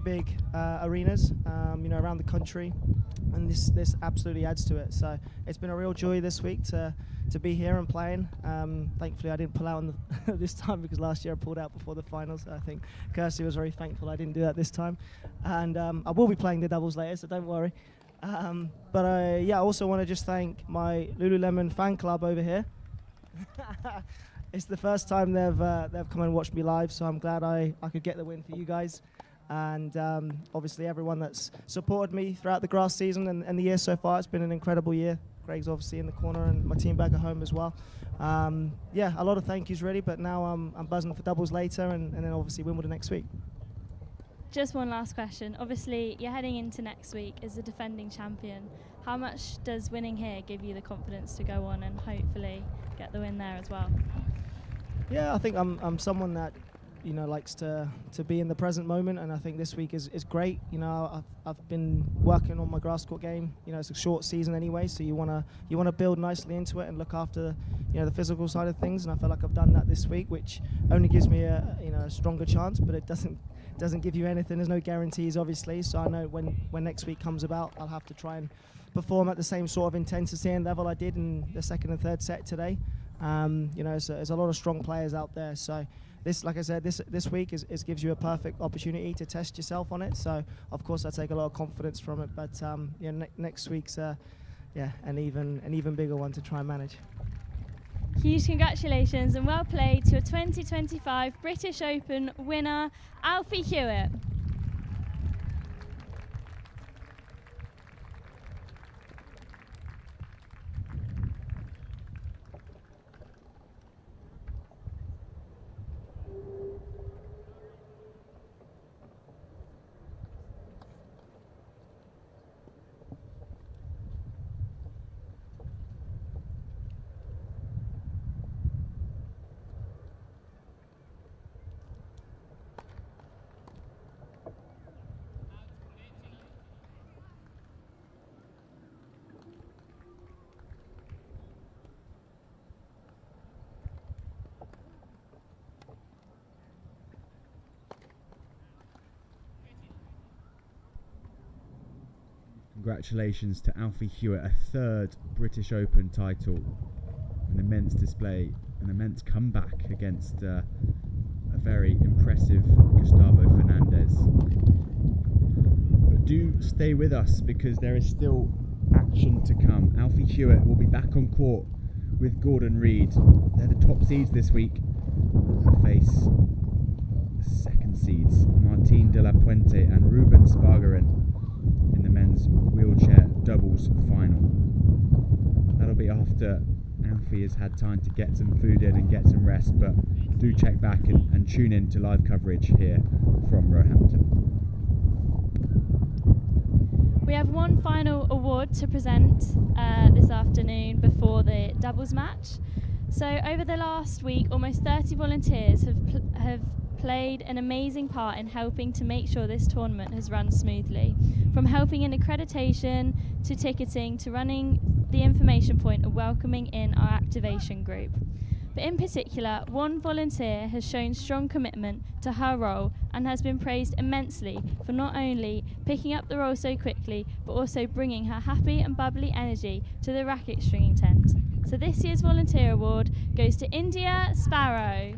big arenas, around the country. And this absolutely adds to it. So it's been a real joy this week to be here and playing. Thankfully, I didn't pull out this time, because last year I pulled out before the finals. I think Kirsty was very thankful I didn't do that this time. And I will be playing the doubles later, so don't worry. I also want to just thank my Lululemon fan club over here. It's the first time they've come and watched me live, so I'm glad I could get the win for you guys. And obviously everyone that's supported me throughout the grass season and the year so far. It's been an incredible year. Greg's obviously in the corner and my team back at home as well. Yeah, a lot of thank yous really, but now I'm buzzing for doubles later and then obviously Wimbledon next week. Just one last question. Obviously, you're heading into next week as the defending champion. How much does winning here give you the confidence to go on and hopefully get the win there as well? Yeah, I think I'm someone that likes to be in the present moment, and I think this week is great. I've been working on my grass court game. It's a short season anyway, so you wanna build nicely into it and look after the physical side of things. And I feel like I've done that this week, which only gives me a stronger chance, but it doesn't give you anything. There's no guarantees, obviously. So I know when next week comes about, I'll have to try and perform at the same sort of intensity and level I did in the second and third set today. So there's a lot of strong players out there. So this, like I said, this week gives you a perfect opportunity to test yourself on it. So of course I take a lot of confidence from it. But next week's an even bigger one to try and manage. Huge congratulations and well played to your 2025 British Open winner, Alfie Hewitt. Congratulations to Alfie Hewitt, a third British Open title. An immense display, an immense comeback against a very impressive Gustavo Fernandez. But do stay with us because there is still action to come. Alfie Hewitt will be back on court with Gordon Reid. They're the top seeds this week. They'll face the second seeds, Martin de la Puente and Ruben Spargarin, in the men's wheelchair doubles final. That'll be after Alfie has had time to get some food in and get some rest, but do check back and tune in to live coverage here from Roehampton. We have one final award to present this afternoon before the doubles match. So over the last week, almost 30 volunteers have played an amazing part in helping to make sure this tournament has run smoothly. From helping in accreditation to ticketing to running the information point and welcoming in our activation group. But in particular, one volunteer has shown strong commitment to her role and has been praised immensely for not only picking up the role so quickly, but also bringing her happy and bubbly energy to the racket stringing tent. So this year's volunteer award goes to India Sparrow.